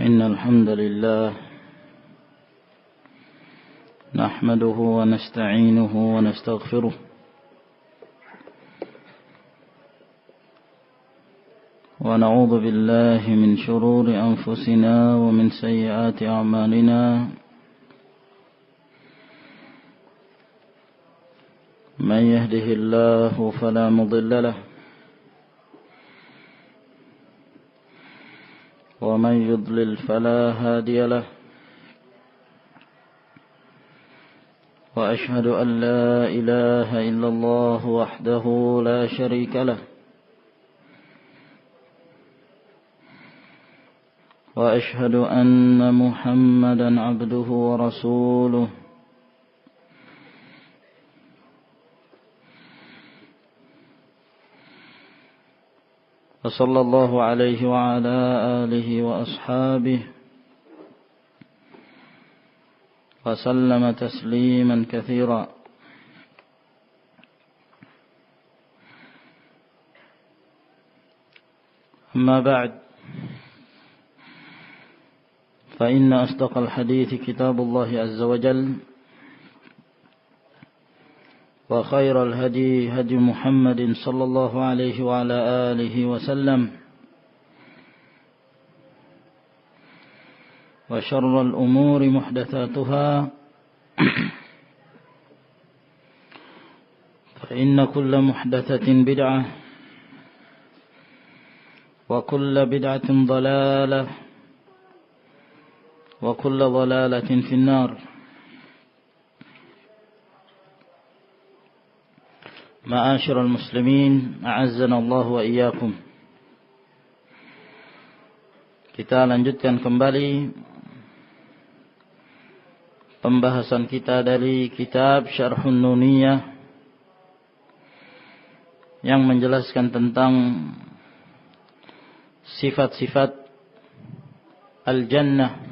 إن الحمد لله نحمده ونستعينه ونستغفره ونعوذ بالله من شرور أنفسنا ومن سيئات أعمالنا من يهده الله فلا مضل له ومن يضلل فلا هادي له وأشهد أن لا إله إلا الله وحده لا شريك له وأشهد أن محمدا عبده ورسوله وصلى الله عليه وعلى آله وأصحابه وسلم تسليما كثيرا أما بعد فإن أصدق الحديث كتاب الله عز وجل وخير الهدي هدي محمد صلى الله عليه وعلى آله وسلم وشر الأمور محدثاتها فإن كل محدثة بدعة وكل بدعة ضلالة وكل ضلالة في النار. Ma'asyiral muslimin, a'azzana Allah wa iyyakum. Kita lanjutkan kembali pembahasan kita dari kitab Syarhun Nuniyah yang menjelaskan tentang sifat-sifat al-jannah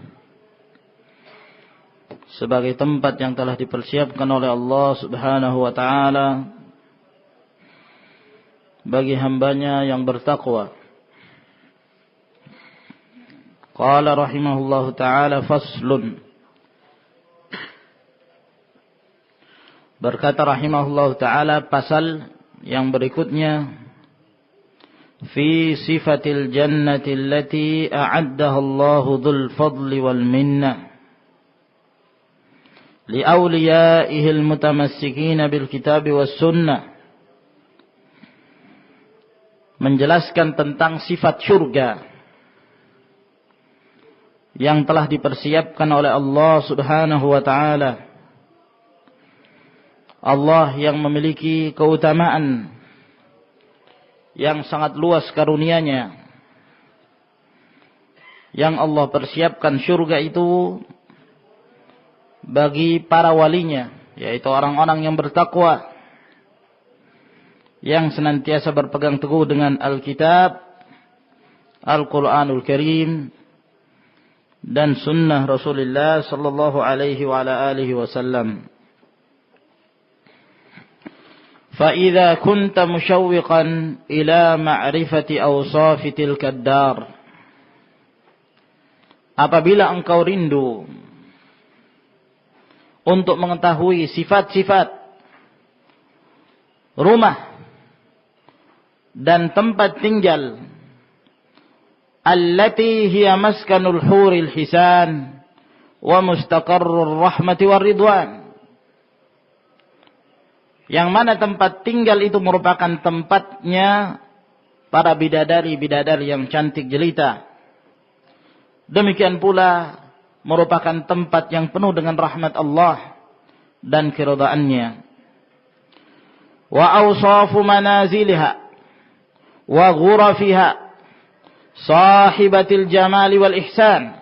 sebagai tempat yang telah dipersiapkan oleh Allah Subhanahu wa taala bagi hambanya yang bertakwa. Qala rahimahullahu ta'ala faslun. Berkata rahimahullahu ta'ala pasal yang berikutnya fi sifatil jannati allati a'addaha Allahu dzul fadli wal minnah li awliya'ihi al-mutamassikina bil kitabi was sunnah. Menjelaskan tentang sifat syurga yang telah dipersiapkan oleh Allah Subhanahu wa ta'ala. Allah yang memiliki keutamaan yang sangat luas karunia-Nya, yang Allah persiapkan syurga itu bagi para walinya, yaitu orang-orang yang bertakwa, yang senantiasa berpegang teguh dengan Alkitab, Al-Quranul Karim, dan sunnah Rasulullah sallallahu alaihi wa ala alihi wasallam. فَإِذَا كُنْتَ مُشَوِّقًا إِلَى مَعْرِفَةِ أَوْصَافِ تِلْكَ الدَّارِ. Apabila engkau rindu untuk mengetahui sifat-sifat rumah dan tempat tinggal allati hiya maskanul huril hisan wa mustaqarrur rahmati war ridwan, yang mana tempat tinggal itu merupakan tempatnya para bidadari-bidadari yang cantik jelita. Demikian pula merupakan tempat yang penuh dengan rahmat Allah dan keridhaannya. Wa awsafu manaziliha wa ghurafiha sahibatil jamali wal ihsan.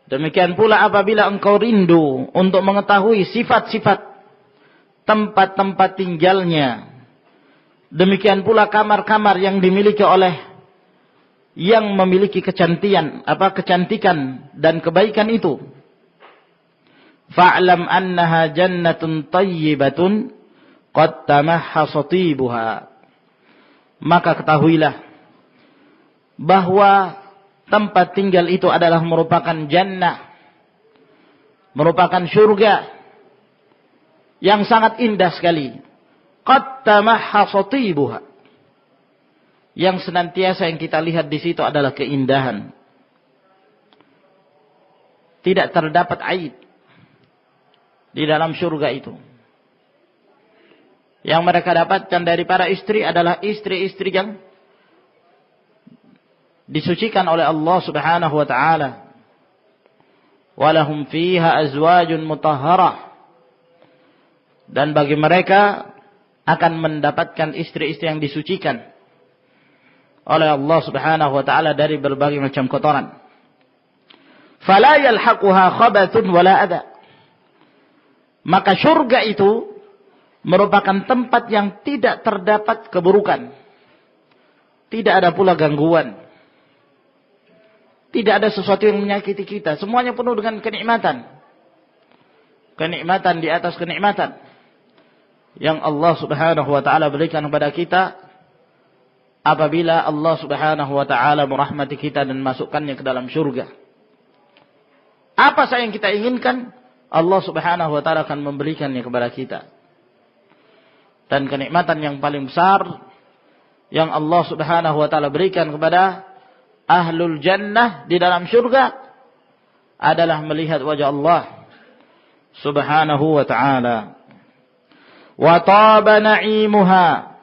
Demikian pula apabila engkau rindu untuk mengetahui sifat-sifat tempat-tempat tinggalnya, demikian pula kamar-kamar yang dimiliki oleh yang memiliki kecantikan dan kebaikan itu. Fa'lam annaha jannatun tayyibatun qad tamahhasa tibuha. Maka ketahuilah bahwa tempat tinggal itu adalah merupakan jannah, merupakan surga yang sangat indah sekali. Qad tamahhasa tibuha, yang senantiasa yang kita lihat di situ adalah keindahan. Tidak terdapat aib di dalam surga itu. Yang mereka dapatkan dari para istri adalah istri-istri yang disucikan oleh Allah Subhanahu wa taala. Walahum fiha azwajun mutahharah. Dan bagi mereka akan mendapatkan istri-istri yang disucikan oleh Allah Subhanahu wa taala dari berbagai macam kotoran. Fala yalhaquha khabathun wala adha. Maka surga itu merupakan tempat yang tidak terdapat keburukan. Tidak ada pula gangguan. Tidak ada sesuatu yang menyakiti kita. Semuanya penuh dengan kenikmatan. Kenikmatan di atas kenikmatan yang Allah Subhanahu wa taala berikan kepada kita apabila Allah Subhanahu wa taala merahmati kita dan masukkannya ke dalam surga. Apa saja yang kita inginkan, Allah Subhanahu wa taala akan memberikannya kepada kita. Dan kenikmatan yang paling besar yang Allah Subhanahu wa taala berikan kepada ahlul jannah di dalam surga adalah melihat wajah Allah Subhanahu wa taala. Wa taba na'imuha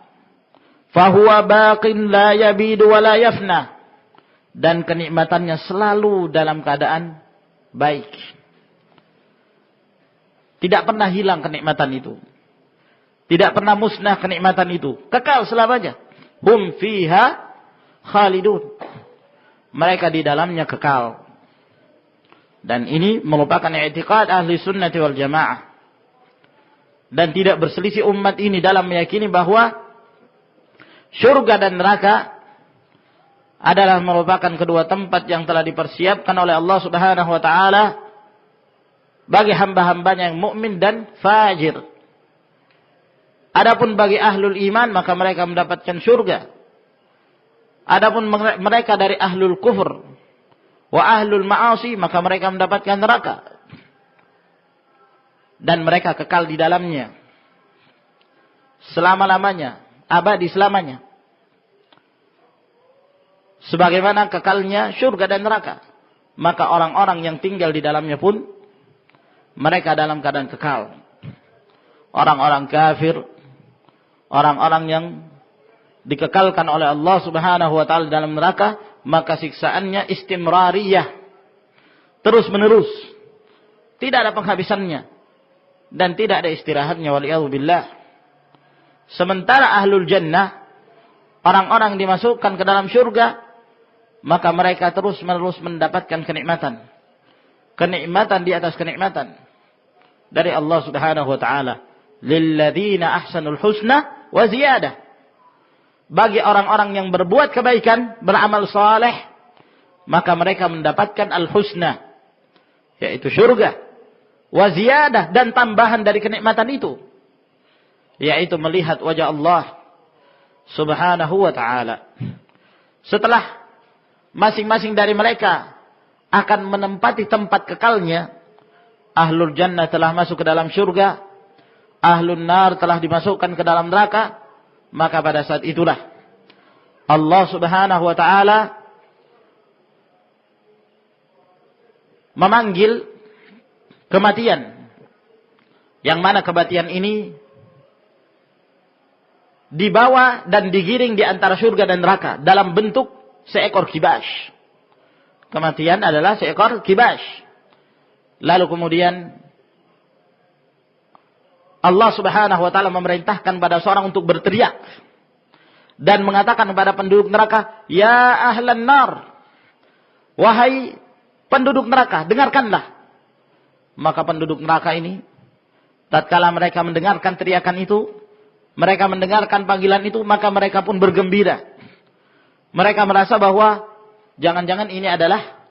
fahuwa baqin la yabidu wa la yafna. Dan kenikmatannya selalu dalam keadaan baik. Tidak pernah hilang kenikmatan itu. Tidak pernah musnah kenikmatan itu. Kekal selamanya. Hum fiha khalidun. Mereka di dalamnya kekal. Dan ini merupakan i'tiqad ahli sunnati wal jamaah. Dan tidak berselisih umat ini dalam meyakini bahwa surga dan neraka adalah merupakan kedua tempat yang telah dipersiapkan oleh Allah Subhanahu wa taala bagi hamba-hambanya yang mukmin dan fajir. Adapun bagi ahlul iman maka mereka mendapatkan surga. Adapun mereka dari ahlul kufur wa ahlul ma'asi maka mereka mendapatkan neraka. Dan mereka kekal di dalamnya selama-lamanya, abadi selamanya. Sebagaimana kekalnya surga dan neraka. Maka orang-orang yang tinggal di dalamnya pun mereka dalam keadaan kekal. Orang-orang kafir, orang-orang yang dikekalkan oleh Allah Subhanahu wa taala dalam neraka, maka siksaannya istimrariyah, terus menerus, tidak ada penghabisannya dan tidak ada istirahatnya, waliyadzubillah. Sementara ahlul jannah, orang-orang dimasukkan ke dalam surga, maka mereka terus menerus mendapatkan kenikmatan, kenikmatan di atas kenikmatan dari Allah Subhanahu wa taala. Lilladzina ahsanul husna wa ziyadah. Bagi orang-orang yang berbuat kebaikan, beramal saleh, maka mereka mendapatkan al-husna, yaitu surga, wa ziyadah, dan tambahan dari kenikmatan itu, yaitu melihat wajah Allah Subhanahu wa taala. Setelah masing-masing dari mereka akan menempati tempat kekalnya, ahlul jannah telah masuk ke dalam surga, ahlun nar telah dimasukkan ke dalam neraka, maka pada saat itulah Allah Subhanahu wa taala memanggil kematian, yang mana kematian ini dibawa dan digiring di antara surga dan neraka dalam bentuk seekor kibas. Kematian adalah seekor kibas. Lalu kemudian Allah Subhanahu wa taala memerintahkan pada seorang untuk berteriak dan mengatakan kepada penduduk neraka, "Ya ahlan nar." Wahai penduduk neraka, dengarkanlah. Maka penduduk neraka ini tatkala mereka mendengarkan teriakan itu, mereka mendengarkan panggilan itu, maka mereka pun bergembira. Mereka merasa bahwa jangan-jangan ini adalah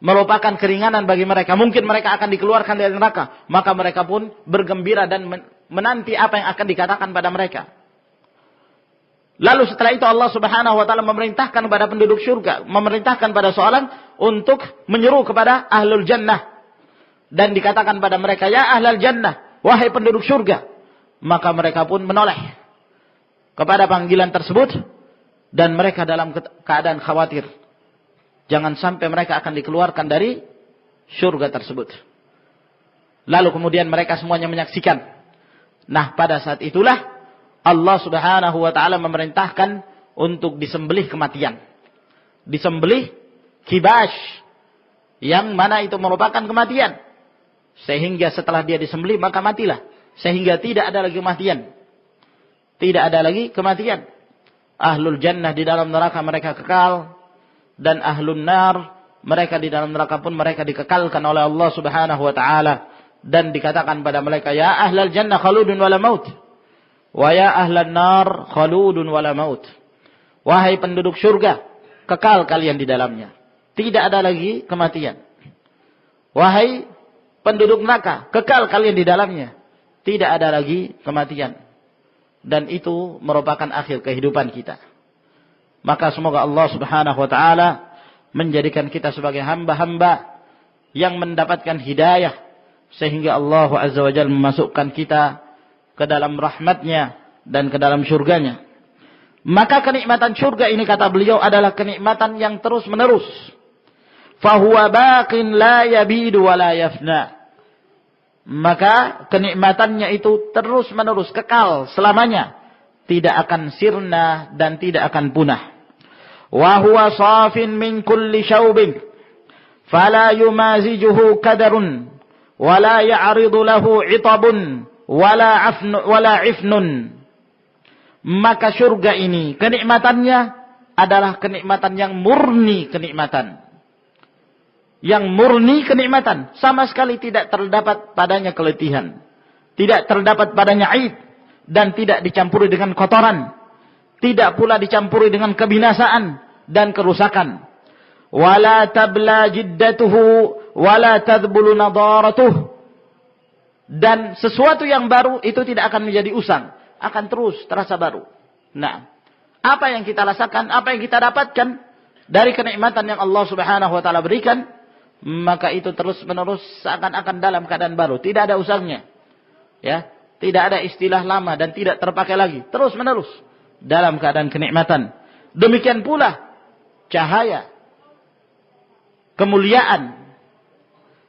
merupakan keringanan bagi mereka. Mungkin mereka akan dikeluarkan dari neraka. Maka mereka pun bergembira dan menanti apa yang akan dikatakan pada mereka. Lalu setelah itu Allah Subhanahu wa taala memerintahkan kepada penduduk surga, memerintahkan pada seorang untuk menyeru kepada ahlul jannah. Dan dikatakan pada mereka, ya ahlul jannah, wahai penduduk surga. Maka mereka pun menoleh kepada panggilan tersebut. Dan mereka dalam keadaan khawatir. Jangan sampai mereka akan dikeluarkan dari surga tersebut. Lalu kemudian mereka semuanya menyaksikan. Nah, pada saat itulah Allah Subhanahu wa taala memerintahkan untuk disembelih kematian. Disembelih kibash, yang mana itu merupakan kematian. Sehingga setelah dia disembelih maka matilah. Sehingga tidak ada lagi kematian. Tidak ada lagi kematian. Ahlul jannah di dalam neraka mereka kekal. Dan ahlun nar, mereka di dalam neraka pun mereka dikekalkan oleh Allah Subhanahu wa taala. Dan dikatakan pada mereka, ya ahlal jannah khaludun wala maut. Wa ya ahlan nar khaludun wala maut. Wahai penduduk surga, kekal kalian di dalamnya. Tidak ada lagi kematian. Wahai penduduk neraka, kekal kalian di dalamnya. Tidak ada lagi kematian. Dan itu merupakan akhir kehidupan kita. Maka semoga Allah Subhanahu wa taala menjadikan kita sebagai hamba-hamba yang mendapatkan hidayah. Sehingga Allah Azza wa Jalla memasukkan kita ke dalam rahmatnya dan ke dalam surganya. Maka kenikmatan surga ini kata beliau adalah kenikmatan yang terus menerus. Fahuwa baqin la yabidu wa la yafna. Maka kenikmatannya itu terus menerus, kekal selamanya. Tidak akan sirna dan tidak akan punah. Wa huwa safin min kulli syaubin. Fala yumazijuhu kadarun. Wa la ya'ridu lahu itabun. Wala ifnun. Maka surga ini kenikmatannya adalah kenikmatan yang murni kenikmatan. Yang murni kenikmatan, sama sekali tidak terdapat padanya keletihan, tidak terdapat padanya aib, dan tidak dicampuri dengan kotoran, tidak pula dicampuri dengan kebinasaan dan kerusakan. Wala tabla jiddatuhu wala tadbulu nadaratuh. Dan sesuatu yang baru itu tidak akan menjadi usang, akan terus terasa baru. Nah, apa yang kita rasakan, apa yang kita dapatkan dari kenikmatan yang Allah Subhanahu wa taala berikan, maka itu terus menerus seakan-akan dalam keadaan baru, tidak ada usangnya. Ya, tidak ada istilah lama dan tidak terpakai lagi, terus menerus dalam keadaan kenikmatan. Demikian pula cahaya, kemuliaan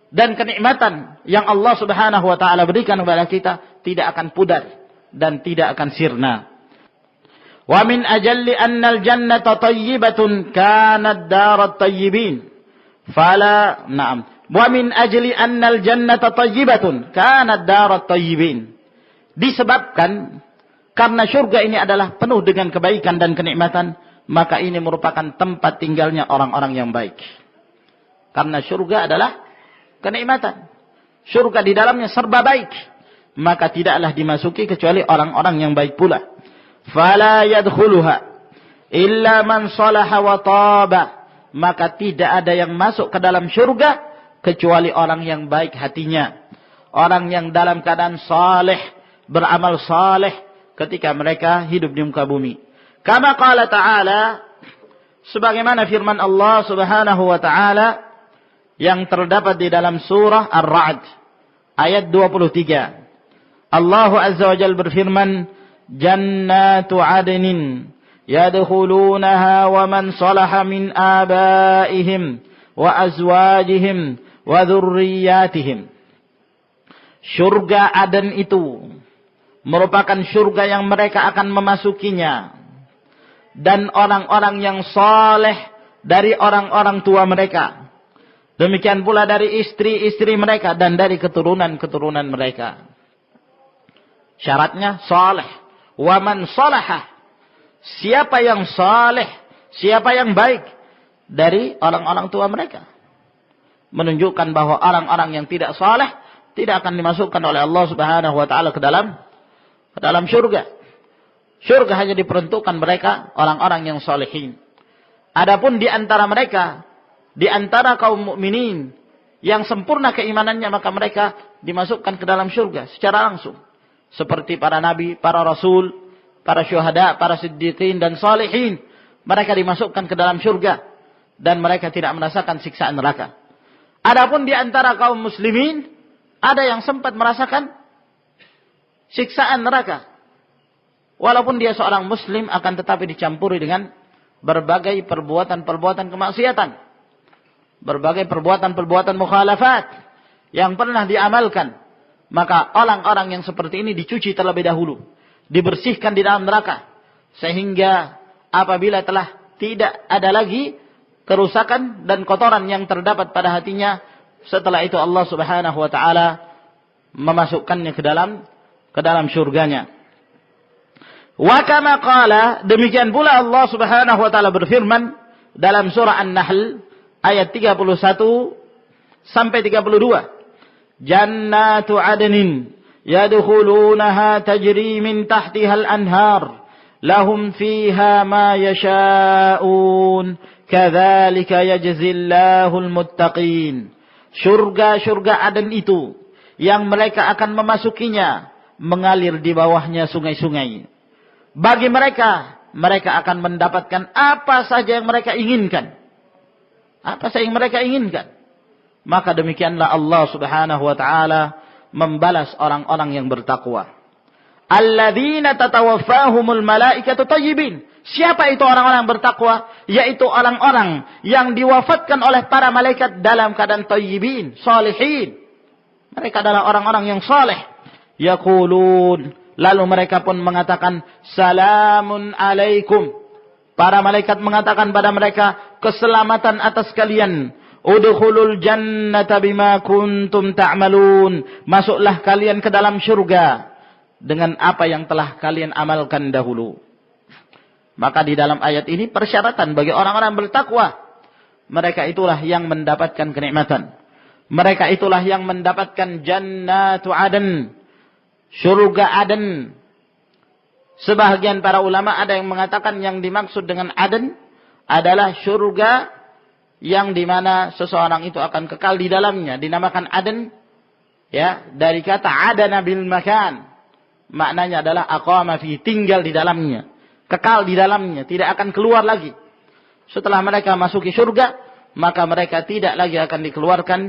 dan kenikmatan yang Allah Subhanahu wa taala berikan kepada kita tidak akan pudar dan tidak akan sirna. Wa min ajalli anna al-jannata tayyibatun kanat darat tayyibin. Fala na'am. Wa min ajli anna al-jannata tayyibatun kanat darat tayyibin. Disebabkan karena surga ini adalah penuh dengan kebaikan dan kenikmatan, maka ini merupakan tempat tinggalnya orang-orang yang baik. Karena surga adalah kenikmatan. Surga di dalamnya serba baik. Maka tidaklah dimasuki kecuali orang-orang yang baik pula. Fala yadkhuluha illa man salaha wa taba. Maka tidak ada yang masuk ke dalam surga kecuali orang yang baik hatinya. Orang yang dalam keadaan saleh, beramal saleh ketika mereka hidup di muka bumi. Kama qala ta'ala, sebagaimana firman Allah Subhanahu wa taala yang terdapat di dalam surah Ar-Ra'd ayat 23. Allah Azza wa Jalla berfirman, "Jannatu 'adnin yadkhulunaha wa man salaha min abaihim wa azwajihim wa dzurriyyatihim." Surga Aden itu merupakan surga yang mereka akan memasukinya, dan orang-orang yang saleh dari orang-orang tua mereka. Demikian pula dari istri-istri mereka dan dari keturunan-keturunan mereka. Syaratnya saleh. Wa man salaha. Siapa yang saleh, siapa yang baik dari orang-orang tua mereka. Menunjukkan bahwa orang-orang yang tidak saleh tidak akan dimasukkan oleh Allah Subhanahu wa taala ke dalam surga. Surga hanya diperuntukkan mereka orang-orang yang salihin. Adapun di antara mereka, di antara kaum mukminin yang sempurna keimanannya, maka mereka dimasukkan ke dalam surga secara langsung. Seperti para nabi, para rasul, para syuhada, para siddiqin dan salihin. Mereka dimasukkan ke dalam syurga dan mereka tidak merasakan siksaan neraka. Adapun di antara kaum muslimin ada yang sempat merasakan siksaan neraka. Walaupun dia seorang muslim akan tetapi dicampuri dengan berbagai perbuatan-perbuatan kemaksiatan. Berbagai perbuatan-perbuatan mukhalafat yang pernah diamalkan. Maka orang-orang yang seperti ini dicuci terlebih dahulu. Dibersihkan di dalam neraka. Sehingga apabila telah tidak ada lagi kerusakan dan kotoran yang terdapat pada hatinya, setelah itu Allah Subhanahu wa taala memasukkannya ke dalam surganya. Wa kama qala, demikian pula Allah Subhanahu wa taala berfirman dalam surah An-Nahl ayat 31 sampai 32. Jannatu adnin yadkhulunaha tajri min tahtiha al-anhar lahum fiha ma yasha'un kadzalika yajzillahul muttaqin. Surga-surga Aden itu yang mereka akan memasukinya mengalir di bawahnya sungai-sungai. Bagi mereka akan mendapatkan apa saja yang mereka inginkan. Apa saja yang mereka inginkan. Maka demikianlah Allah Subhanahu wa taala membalas orang-orang yang bertakwa. Alladzina tatawaffahumul malaikatu thayyibin. Siapa itu orang-orang yang bertakwa? Yaitu orang-orang yang diwafatkan oleh para malaikat dalam keadaan thayyibin, salihin. Mereka adalah orang-orang yang saleh. Yaqulun, lalu mereka pun mengatakan salamun alaikum. Para malaikat mengatakan pada mereka, keselamatan atas kalian. Udkhulul jannata bima kuntum ta'malun. Masuklah kalian ke dalam surga dengan apa yang telah kalian amalkan dahulu. Maka di dalam ayat ini persyaratan bagi orang-orang bertakwa. Mereka itulah yang mendapatkan kenikmatan. Mereka itulah yang mendapatkan jannatu aden. Surga Aden. Sebahagian para ulama ada yang mengatakan yang dimaksud dengan Aden adalah surga yang dimana seseorang itu akan kekal di dalamnya. Dinamakan Aden ya, dari kata adana bil makan. Maknanya adalah aqama fi, tinggal di dalamnya. Kekal di dalamnya, tidak akan keluar lagi. Setelah mereka masuki surga, maka mereka tidak lagi akan dikeluarkan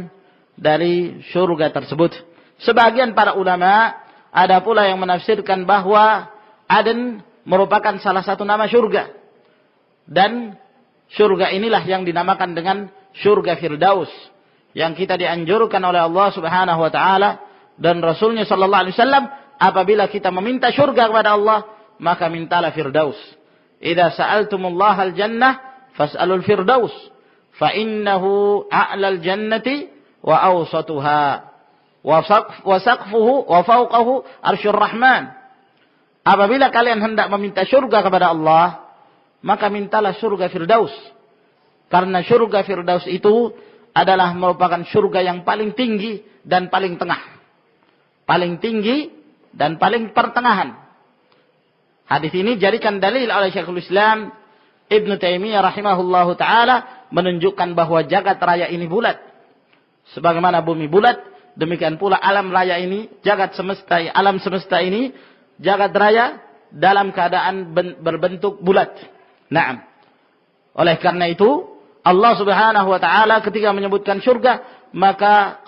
dari surga tersebut. Sebagian para ulama ada pula yang menafsirkan bahwa Aden merupakan salah satu nama surga. Dan surga inilah yang dinamakan dengan surga Firdaus. Yang kita dianjurkan oleh Allah Subhanahu wa taala dan Rasulnya sallallahu alaihi wasallam, apabila kita meminta surga kepada Allah, maka mintalah Firdaus. Idza sa'altumullaha al-jannah fas'alul Firdaus, fa innahu a'lal jannati wa awsatuha wa saqfuhu wa fawqahu arsyur rahman. Apabila kalian hendak meminta surga kepada Allah, maka mintalah surga Firdaus. Karena surga Firdaus itu adalah merupakan surga yang paling tinggi dan paling tengah. Paling tinggi dan paling pertengahan. Hadis ini jadikan dalil oleh Syekhul Islam Ibn Taimiyah rahimahullahu ta'ala, menunjukkan bahwa jagat raya ini bulat. Sebagaimana bumi bulat, demikian pula alam raya ini, alam semesta ini, jagat raya dalam keadaan berbentuk bulat. Naam. Oleh karena itu, Allah Subhanahu wa taala ketika menyebutkan surga, maka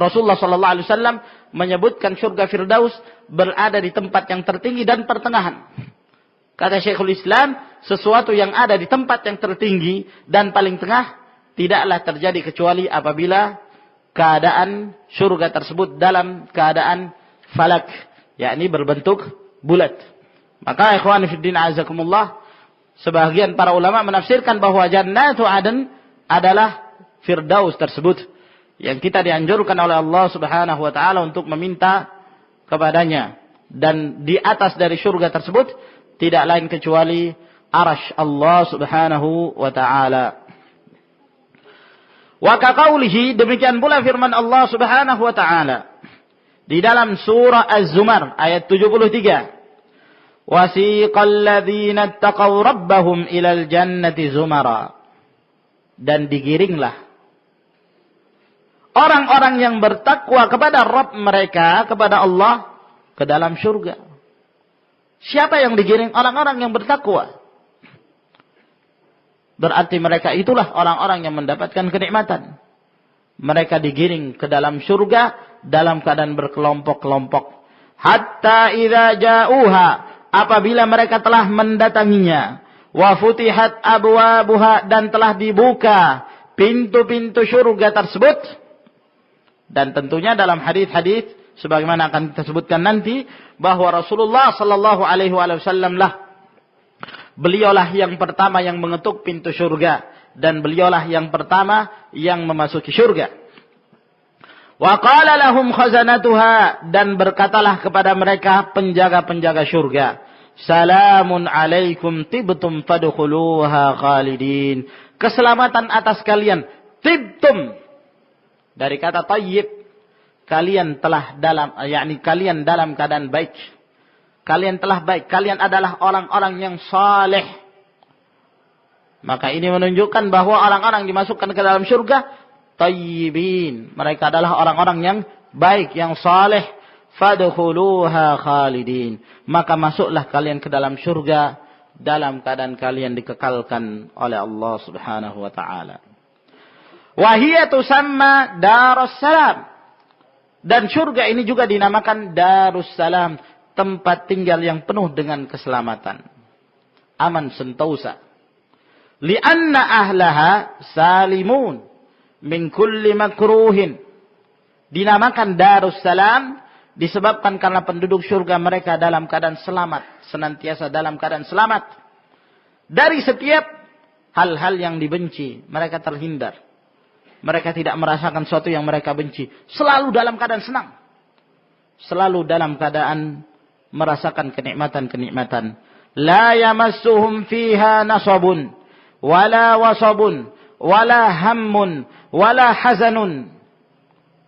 Rasulullah sallallahu alaihi wasallam menyebutkan surga Firdaus berada di tempat yang tertinggi dan pertengahan. Kata Syekhul Islam, sesuatu yang ada di tempat yang tertinggi dan paling tengah tidaklah terjadi kecuali apabila keadaan surga tersebut dalam keadaan falak, yakni berbentuk bulat. Maka ikhwan fillah azakumullah, sebagian para ulama menafsirkan bahwa jannatu aden adalah Firdaus tersebut yang kita dianjurkan oleh Allah Subhanahu wa taala untuk meminta kepadanya, dan di atas dari surga tersebut tidak lain kecuali arasy Allah Subhanahu wa taala. Wa kaqaulihi, demikian pula firman Allah Subhanahu wa taala di dalam surah Az-Zumar ayat 73. Wasiqal ladzina ittaqaw rabbahum ilal jannati zumara. Dan digiringlah orang-orang yang bertakwa kepada Rabb mereka, kepada Allah, ke dalam surga. Siapa yang digiring? Orang-orang yang bertakwa. Berarti mereka itulah orang-orang yang mendapatkan kenikmatan. Mereka digiring ke dalam surga dalam keadaan berkelompok-kelompok. Hatta idza ja'uha, apabila mereka telah mendatanginya, wa futihat abwabuha, dan telah dibuka pintu-pintu surga tersebut. Dan tentunya dalam hadis-hadis sebagaimana akan kita sebutkan nanti, bahwa Rasulullah sallallahu alaihi wasallam beliaulah yang pertama yang mengetuk pintu surga, dan beliaulah yang pertama yang memasuki surga. Wa qala lahum khazanatuha, dan berkatalah kepada mereka penjaga-penjaga surga, salamun alaikum tibtum fadkhuluha khalidin. Keselamatan atas kalian. Tibtum dari kata tayyib, kalian telah kalian dalam keadaan baik. Kalian telah baik. Kalian adalah orang-orang yang saleh. Maka ini menunjukkan bahwa orang-orang dimasukkan ke dalam surga tayyibin. Mereka adalah orang-orang yang baik, yang saleh. Fadkhuluha khalidin. Maka masuklah kalian ke dalam surga dalam keadaan kalian dikekalkan oleh Allah Subhanahu wa taala. Wa hiya tusamma Darussalam. Dan surga ini juga dinamakan Darussalam, tempat tinggal yang penuh dengan keselamatan. Aman sentosa. Lianna ahlaha salimun min kulli makruhin. Dinamakan Darussalam disebabkan karena penduduk surga mereka dalam keadaan selamat. Senantiasa dalam keadaan selamat. Dari setiap hal-hal yang dibenci, mereka terhindar. Mereka tidak merasakan sesuatu yang mereka benci. Selalu dalam keadaan senang. Selalu dalam keadaan merasakan kenikmatan-kenikmatan. La yamassuhum fiha nasabun, wala wasabun, wala hammun, wala hazanun.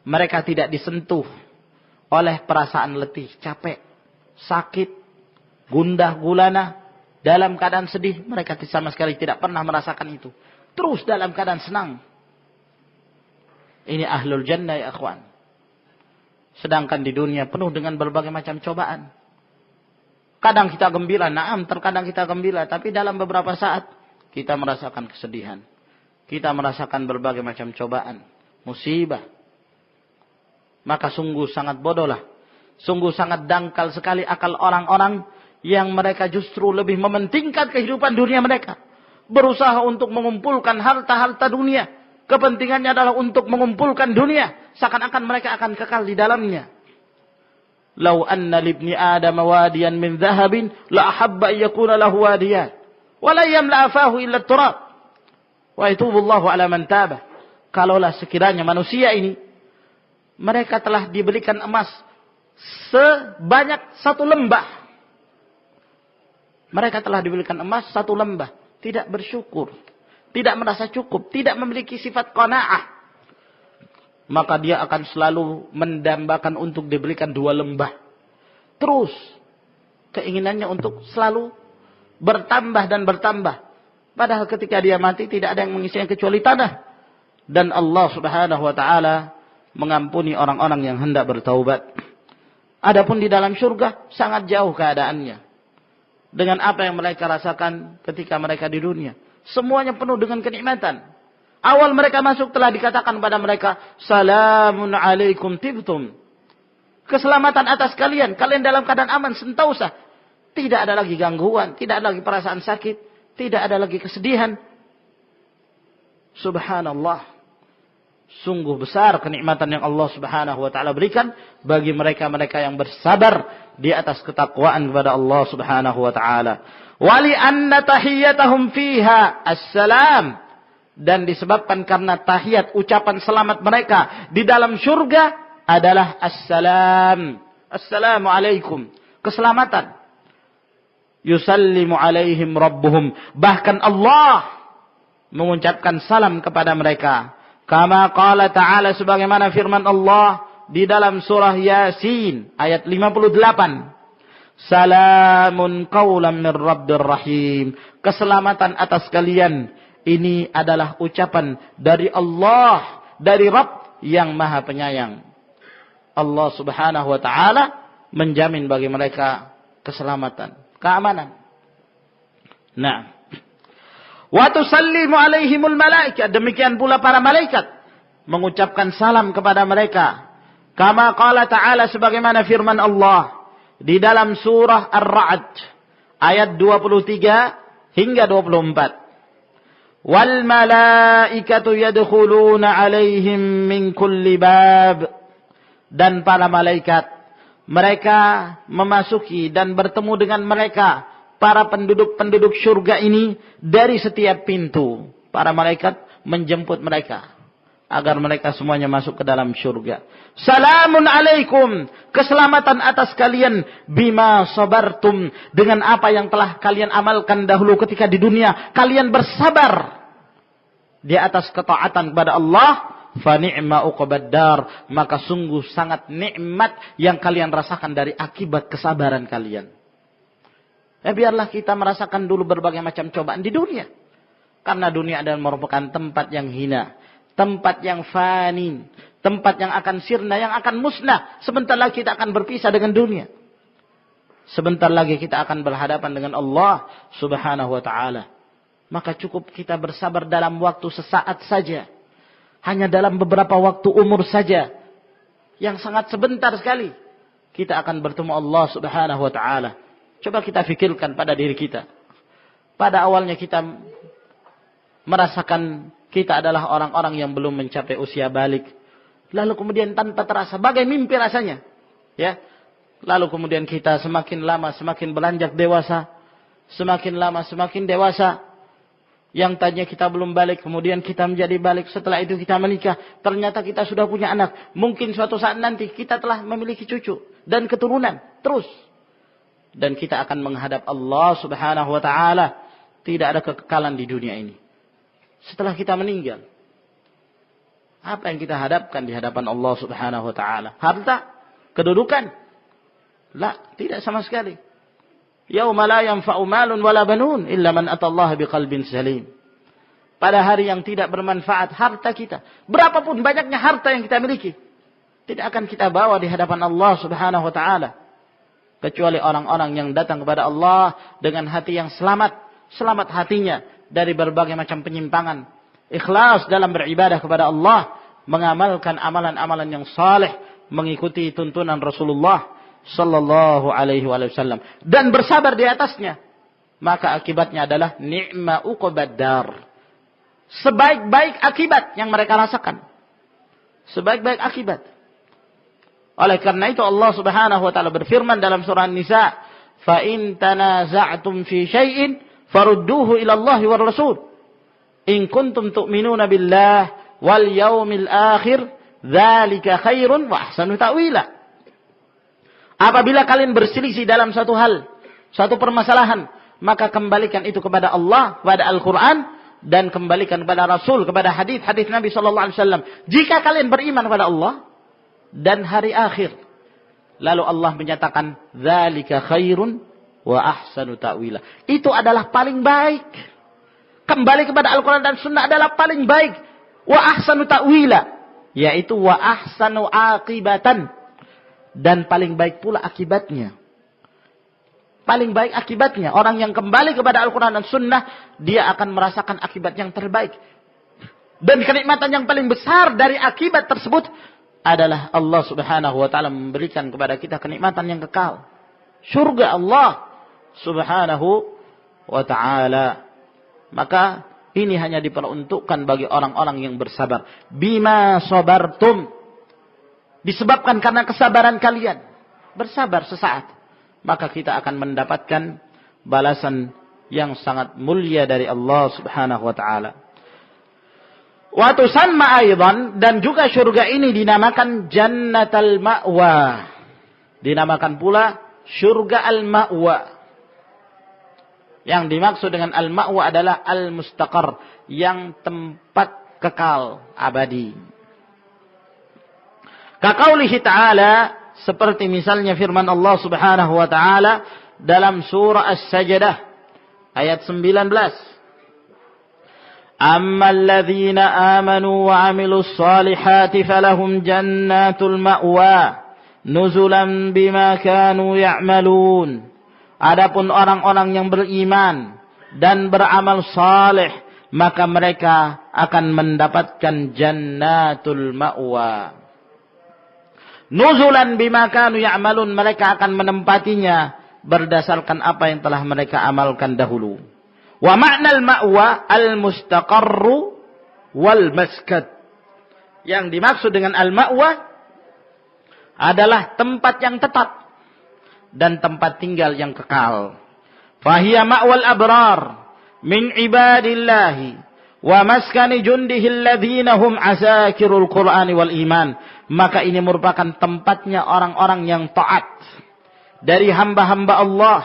Mereka tidak disentuh oleh perasaan letih, capek, sakit, gundah gulana. Dalam keadaan sedih, mereka sama sekali tidak pernah merasakan itu. Terus dalam keadaan senang. Ini ahlul jannah ya akhwan. Sedangkan di dunia penuh dengan berbagai macam cobaan. Kadang kita gembira, naam, terkadang kita gembira. Tapi dalam beberapa saat kita merasakan kesedihan. Kita merasakan berbagai macam cobaan, musibah. Maka sungguh sangat bodohlah. Sungguh sangat dangkal sekali akal orang-orang yang mereka justru lebih mementingkan kehidupan dunia mereka. Berusaha untuk mengumpulkan harta-harta dunia. Kepentingannya adalah untuk mengumpulkan dunia. Seakan-akan mereka akan kekal di dalamnya. Lau anna libni Adam wadiyan min dhahabin, la ahabba yakuna lahu wadiyan. Wa la yamla afahu illa turab. Wa yatubullahu ala man tabah. Kalaulah sekiranya manusia ini, mereka telah diberikan emas sebanyak satu lembah. Mereka telah diberikan emas satu lembah. Tidak bersyukur. Tidak merasa cukup, tidak memiliki sifat qanaah, maka dia akan selalu mendambakan untuk diberikan dua lembah. Terus keinginannya untuk selalu bertambah dan bertambah. Padahal ketika dia mati tidak ada yang mengisinya kecuali tanah. Dan Allah Subhanahu wa taala mengampuni orang-orang yang hendak bertaubat. Adapun di dalam surga sangat jauh keadaannya dengan apa yang mereka rasakan ketika mereka di dunia. Semuanya penuh dengan kenikmatan. Awal mereka masuk telah dikatakan pada mereka, salamun alaikum tibtum. Keselamatan atas kalian. Kalian dalam keadaan aman, sentosa. Tidak ada lagi gangguan. Tidak ada lagi perasaan sakit. Tidak ada lagi kesedihan. Subhanallah. Sungguh besar kenikmatan yang Allah Subhanahu wa ta'ala berikan bagi mereka-mereka yang bersabar di atas ketakwaan kepada Allah Subhanahu wa ta'ala. Wali anna tahiyyatahum fiha assalam, dan disebabkan karena tahiyat ucapan selamat mereka di dalam surga adalah assalam. Assalamu alaikum, keselamatan. Yusallimu alaihim rabbuhum, bahkan Allah mengucapkan salam kepada mereka. Kama qala ta'ala, sebagaimana firman Allah di dalam surah Yasin ayat 58. Salamun qawlan min rabbir rahim. Keselamatan atas kalian. Ini adalah ucapan dari Allah, dari Rabb yang maha penyayang. Allah Subhanahu wa ta'ala menjamin bagi mereka keselamatan, keamanan. Nah, wa tusallimu alaihimul malaikat, demikian pula para malaikat mengucapkan salam kepada mereka. Kama qala ta'ala, sebagaimana firman Allah di dalam surah Ar-Ra'd ayat 23 hingga 24. Wal malaikatu yadkhuluna alaihim min kulli bab, dan para malaikat mereka memasuki dan bertemu dengan mereka, para penduduk-penduduk surga ini, dari setiap pintu. Para malaikat menjemput mereka agar mereka semuanya masuk ke dalam surga. Salamun alaikum, keselamatan atas kalian, bima sabartum, dengan apa yang telah kalian amalkan dahulu ketika di dunia. Kalian bersabar di atas ketaatan kepada Allah. Fa ni'ma uqbaddar, maka sungguh sangat nikmat yang kalian rasakan dari akibat kesabaran kalian. Biarlah kita merasakan dulu berbagai macam cobaan di dunia. Karena dunia adalah merupakan tempat yang hina, tempat yang fani, tempat yang akan sirna, yang akan musnah. Sebentar lagi kita akan berpisah dengan dunia. Sebentar lagi kita akan berhadapan dengan Allah Subhanahu wa ta'ala. Maka cukup kita bersabar dalam waktu sesaat saja. Hanya dalam beberapa waktu umur saja, yang sangat sebentar sekali, kita akan bertemu Allah Subhanahu wa ta'ala. Coba kita fikirkan pada diri kita. Pada awalnya kita merasakan kita adalah orang-orang yang belum mencapai usia balik. Lalu kemudian tanpa terasa, bagai mimpi rasanya. Ya. Lalu kemudian kita semakin lama semakin beranjak dewasa. Semakin lama semakin dewasa. Yang tadinya kita belum balik, kemudian kita menjadi balik. Setelah itu kita menikah. Ternyata kita sudah punya anak. Mungkin suatu saat nanti kita telah memiliki cucu dan keturunan. Terus. Dan kita akan menghadap Allah Subhanahu wa ta'ala. Tidak ada kekekalan di dunia ini. Setelah kita meninggal, apa yang kita hadapkan di hadapan Allah Subhanahu wa ta'ala? Harta? Kedudukan? La, tidak sama sekali. Yauma la yanfa'u malun wala banun illa man atallaha biqalbin salim. Pada hari yang tidak bermanfaat harta kita, berapapun banyaknya harta yang kita miliki, tidak akan kita bawa di hadapan Allah Subhanahu wa ta'ala, kecuali orang-orang yang datang kepada Allah dengan hati yang selamat hatinya dari berbagai macam penyimpangan, ikhlas dalam beribadah kepada Allah, mengamalkan amalan-amalan yang saleh, mengikuti tuntunan Rasulullah sallallahu alaihi wasallam, dan bersabar di atasnya. Maka akibatnya adalah ni'ma uqbaddar, sebaik-baik akibat yang mereka rasakan. Sebaik-baik akibat. Oleh karena itu Allah Subhanahu wa taala berfirman dalam surah An-Nisa, "Fa in tanaza'tum fi syai'in farudduhu ila Allah war Rasul. In kuntum tu'minuna billah wal yaumil akhir, dzalika khairun wa ahsanu ta'wila." Apabila kalian berselisih dalam suatu hal, suatu permasalahan, maka kembalikan itu kepada Allah, kepada Al-Quran, dan kembalikan kepada Rasul, kepada hadis Nabi SAW. Jika kalian beriman kepada Allah dan hari akhir, lalu Allah menyatakan, "Dzalika khairun wa ahsanu ta'wila." Itu adalah paling baik. Kembali kepada Al-Quran dan Sunnah adalah paling baik. Wa ahsanu ta'wila, yaitu wa ahsanu aqibatan. Dan paling baik pula akibatnya. Paling baik akibatnya. Orang yang kembali kepada Al-Quran dan Sunnah, dia akan merasakan akibat yang terbaik. Dan kenikmatan yang paling besar dari akibat tersebut adalah Allah Subhanahu wa ta'ala memberikan kepada kita kenikmatan yang kekal. Surga Allah Subhanahu wa ta'ala. Maka ini hanya diperuntukkan bagi orang-orang yang bersabar. Bima sabartum. Disebabkan karena kesabaran kalian. Bersabar sesaat. Maka kita akan mendapatkan balasan yang sangat mulia dari Allah Subhanahu wa ta'ala. Wa tusamma aidan, dan juga surga ini dinamakan Jannatul Ma'wa. Dinamakan pula surga Al-Ma'wa. Yang dimaksud dengan Al-Ma'wa adalah Al-Mustaqar, yang tempat kekal abadi. Kaqaulihi ta'ala, seperti misalnya firman Allah Subhanahu wa ta'ala dalam surah As-Sajdah ayat 19. Ammal ladzina amanu wa 'amilus salihati falahum jannatul ma'wa nuzulan bima kanu ya'malun Adapun orang-orang yang beriman dan beramal saleh, maka mereka akan mendapatkan jannatul ma'wa. Nuzulan bima kanu ya'malun, mereka akan menempatinya berdasarkan apa yang telah mereka amalkan dahulu. Wa ma'nal ma'wa al-mustaqarru wal maskat. Yang dimaksud dengan al-ma'wa adalah tempat yang tetap dan tempat tinggal yang kekal. Fahiya ma'wal abrar min ibadillahi wa maskani jundihi alladhina hum asakirul Qur'ani wal iman. Maka ini merupakan tempatnya orang-orang yang taat dari hamba-hamba Allah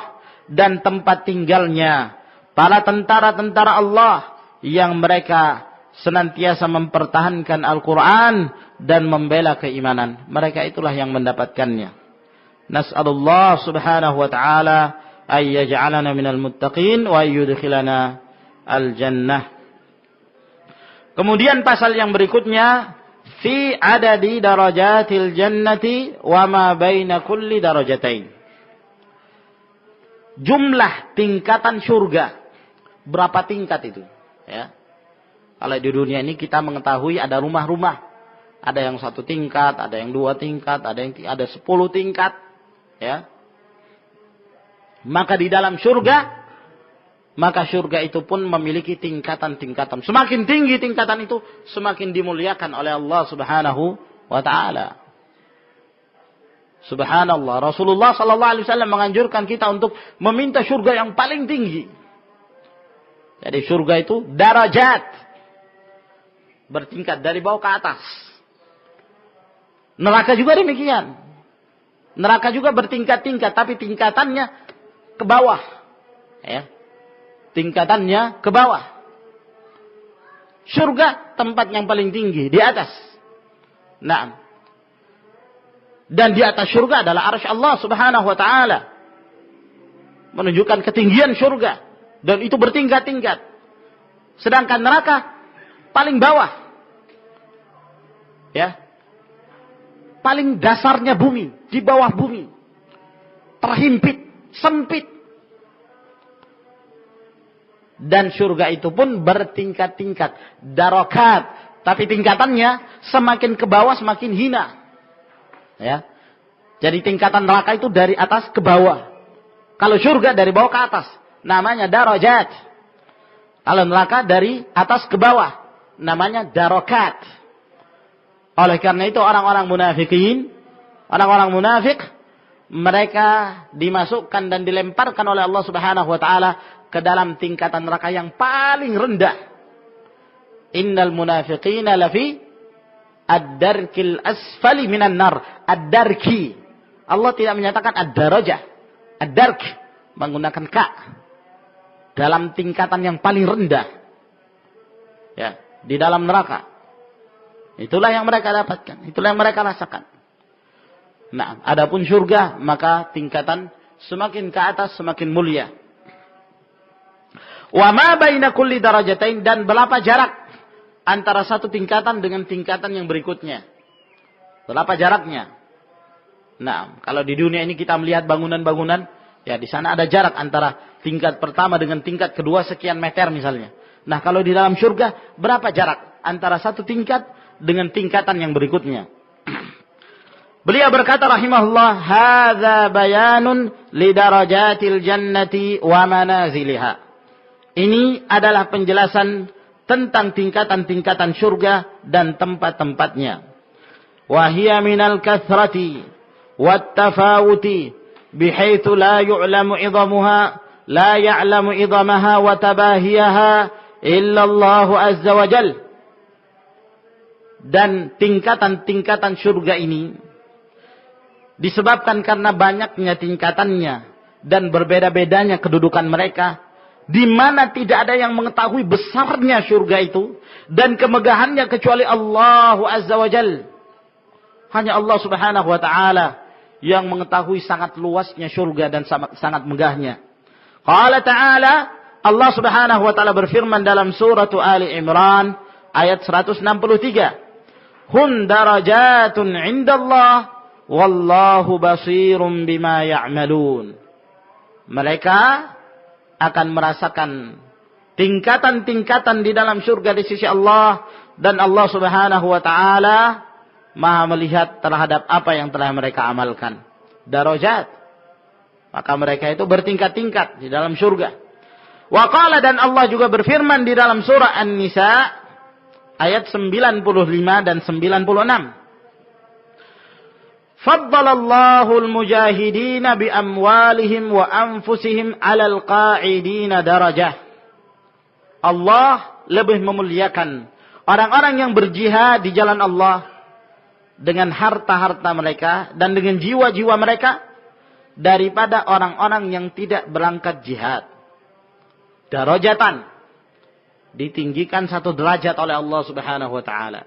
dan tempat tinggalnya para tentara-tentara Allah yang mereka senantiasa mempertahankan Al-Quran dan membela keimanan. Mereka itulah yang mendapatkannya. Nas'alullah subhanahu wa ta'ala ay yaj'alana minal muttaqin wa yudkhilana al-jannah. Kemudian pasal yang berikutnya, fi adadi darajatil jannati wa ma baina kulli darajatain. Jumlah tingkatan surga. Berapa tingkat itu? Ya. Kalau di dunia ini kita mengetahui ada rumah-rumah. Ada yang 1 tingkat, ada yang 2 tingkat, ada 10 tingkat. Ya. Maka di dalam surga, maka surga itu pun memiliki tingkatan-tingkatan. Semakin tinggi tingkatan itu, semakin dimuliakan oleh Allah subhanahu wa ta'ala. Subhanallah. Rasulullah sallallahu alaihi wasallam menganjurkan kita untuk meminta surga yang paling tinggi. Jadi surga itu darajat. Bertingkat dari bawah ke atas. Neraka juga demikian. Neraka juga bertingkat-tingkat, tapi tingkatannya ke bawah. Ya. Tingkatannya ke bawah. Surga tempat yang paling tinggi di atas. Naam. Dan di atas surga adalah arsy Allah subhanahu wa ta'ala. Menunjukkan ketinggian surga. Dan itu bertingkat-tingkat. Sedangkan neraka paling bawah. Ya. Paling dasarnya bumi. Di bawah bumi. Terhimpit. Sempit. Dan surga itu pun bertingkat-tingkat. Darakat. Tapi tingkatannya semakin ke bawah semakin hina. Ya. Jadi tingkatan neraka itu dari atas ke bawah. Kalau surga dari bawah ke atas. Namanya darajat. Kalau neraka dari atas ke bawah. Namanya darakat. Oleh karena itu orang-orang munafikin. Orang-orang munafik. Mereka dimasukkan dan dilemparkan oleh Allah subhanahu wa ta'ala ke dalam tingkatan neraka yang paling rendah. Innal munafiqina lafi ad-darkil asfali minan nar. Ad-darki. Allah tidak menyatakan ad-darajah. Ad-dark. Menggunakan ka. Dalam tingkatan yang paling rendah. Ya. Di dalam neraka. Itulah yang mereka dapatkan. Itulah yang mereka rasakan. Nah, adapun surga, maka tingkatan semakin ke atas semakin mulia. Wa ma baina kulli darajatain, dan berapa jarak antara satu tingkatan dengan tingkatan yang berikutnya? Berapa jaraknya? Nah, kalau di dunia ini kita melihat bangunan-bangunan, ya di sana ada jarak antara tingkat pertama dengan tingkat kedua sekian meter misalnya. Nah, kalau di dalam surga berapa jarak antara satu tingkat dengan tingkatan yang berikutnya? Beliau berkata rahimahullah, hadza bayanun li darajatil jannati wa manaziliha. Ini adalah penjelasan tentang tingkatan-tingkatan surga dan tempat-tempatnya. Wa hiya minal kathrati wat tafawuti bihaitsu la yu'lamu 'idhamuha la ya'lamu 'idhamaha wa tabahiyaha illa Allah azza wa jalla. Dan tingkatan-tingkatan surga ini disebabkan karena banyaknya tingkatannya dan berbeda-bedanya kedudukan mereka, di mana tidak ada yang mengetahui besarnya surga itu dan kemegahannya kecuali Allah azza wa jalla. Hanya Allah subhanahu wa ta'ala yang mengetahui sangat luasnya surga dan sangat megahnya. Qala ta'ala, Allah subhanahu wa ta'ala berfirman dalam surah Ali Imran ayat 163. Hun darajatun indallah wallahu basirum bima ya'malun. Mereka akan merasakan tingkatan-tingkatan di dalam surga di sisi Allah, dan Allah Subhanahu wa taala Maha melihat terhadap apa yang telah mereka amalkan. Darajat. Maka mereka itu bertingkat-tingkat di dalam surga. Wa qala, dan Allah juga berfirman di dalam surah An-Nisa ayat 95 dan 96. Faddalallahu al-mujahidina bi amwalihim wa anfusihim 'alal qa'idina darajah. Allah lebih memuliakan orang-orang yang berjihad di jalan Allah dengan harta-harta mereka dan dengan jiwa-jiwa mereka daripada orang-orang yang tidak berangkat jihad. Darajatan, ditinggikan satu derajat oleh Allah Subhanahu wa taala.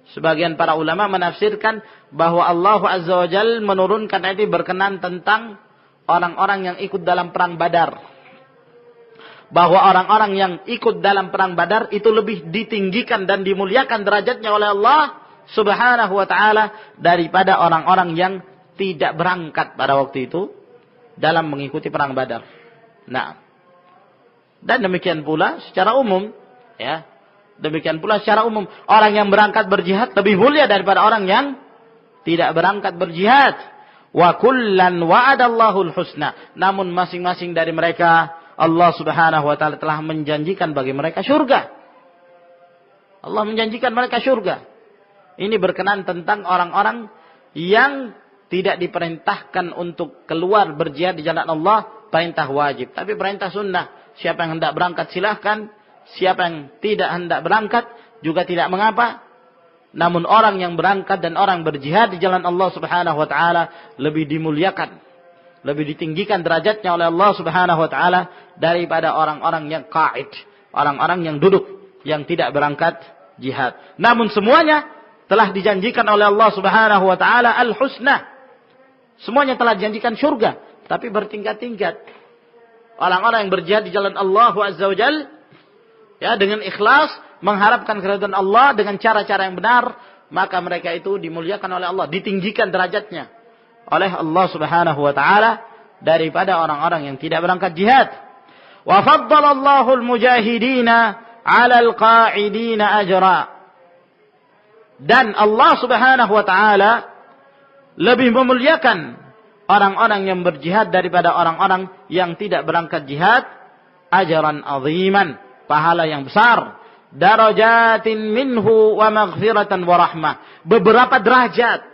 Sebagian para ulama menafsirkan bahwa Allah Azza wa Jalla menurunkan ayat ini berkenan tentang orang-orang yang ikut dalam perang Badar. Bahwa orang-orang yang ikut dalam perang Badar itu lebih ditinggikan dan dimuliakan derajatnya oleh Allah Subhanahu wa taala daripada orang-orang yang tidak berangkat pada waktu itu dalam mengikuti perang Badar. Nah, dan demikian pula secara umum, ya. Demikian pula secara umum, orang yang berangkat berjihad lebih mulia daripada orang yang tidak berangkat berjihad. Wa kullan wa'adallahu al-husna. Namun masing-masing dari mereka Allah Subhanahu wa taala telah menjanjikan bagi mereka surga. Allah menjanjikan mereka surga. Ini berkenan tentang orang-orang yang tidak diperintahkan untuk keluar berjihad di jalan Allah, perintah wajib, tapi perintah sunnah. Siapa yang hendak berangkat silahkan, siapa yang tidak hendak berangkat juga tidak mengapa. Namun orang yang berangkat dan orang berjihad di jalan Allah Subhanahu wa taala lebih dimuliakan, lebih ditinggikan derajatnya oleh Allah Subhanahu wa taala daripada orang-orang yang qa'id, orang-orang yang duduk, yang tidak berangkat jihad. Namun semuanya telah dijanjikan oleh Allah Subhanahu wa taala al-husna. Semuanya telah dijanjikan surga, tapi bertingkat-tingkat. Orang-orang yang berjihad di jalan Allah Azza wa Jalla, ya, dengan ikhlas mengharapkan keridhaan Allah dengan cara-cara yang benar, maka mereka itu dimuliakan oleh Allah, ditinggikan derajatnya oleh Allah Subhanahu wa taala daripada orang-orang yang tidak berangkat jihad. Wa faddalallahu al-mujahidina 'alal qa'idina ajra. Dan Allah Subhanahu wa taala lebih memuliakan orang-orang yang berjihad daripada orang-orang yang tidak berangkat jihad, ajran aziman, pahala yang besar, darajatin minhu wa maghfiratan wa rahmah, beberapa derajat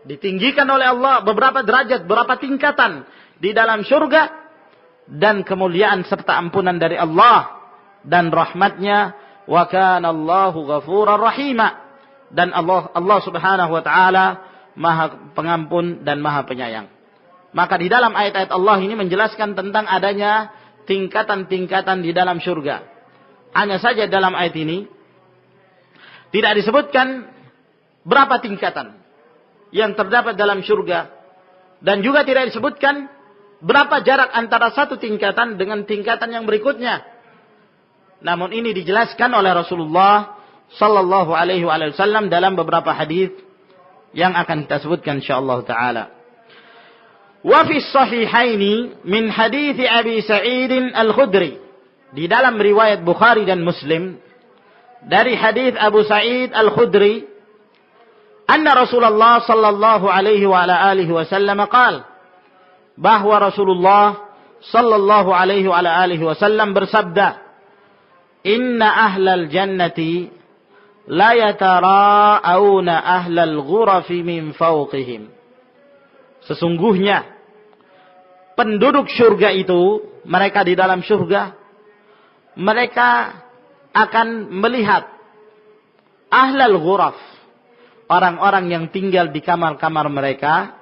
ditinggikan oleh Allah, beberapa derajat, beberapa tingkatan di dalam surga, dan kemuliaan serta ampunan dari Allah dan rahmatnya. Wa kana Allahu ghafurar rahima, dan Allah Subhanahu wa taala Maha pengampun dan Maha penyayang. Maka di dalam ayat-ayat Allah ini menjelaskan tentang adanya tingkatan-tingkatan di dalam surga. Hanya saja dalam ayat ini tidak disebutkan berapa tingkatan yang terdapat dalam surga, dan juga tidak disebutkan berapa jarak antara satu tingkatan dengan tingkatan yang berikutnya. Namun ini dijelaskan oleh Rasulullah sallallahu alaihi wasallam dalam beberapa hadis yang akan kita sebutkan insyaallah taala. Wa fi sahihaini min hadits Abi Sa'id Al-Khudri, di dalam riwayat Bukhari dan Muslim dari hadis Abu Sa'id Al-Khudri, anna Rasulullah sallallahu alaihi wa ala alihi wasallam qala, bahwa Rasulullah sallallahu alaihi wa ala alihi wasallam bersabda, inna ahlal jannati la yatara'auna ahlal ghurafi min fawqihim. Sesungguhnya penduduk surga itu, mereka di dalam surga, mereka akan melihat ahlal ghuraf, orang-orang yang tinggal di kamar-kamar mereka,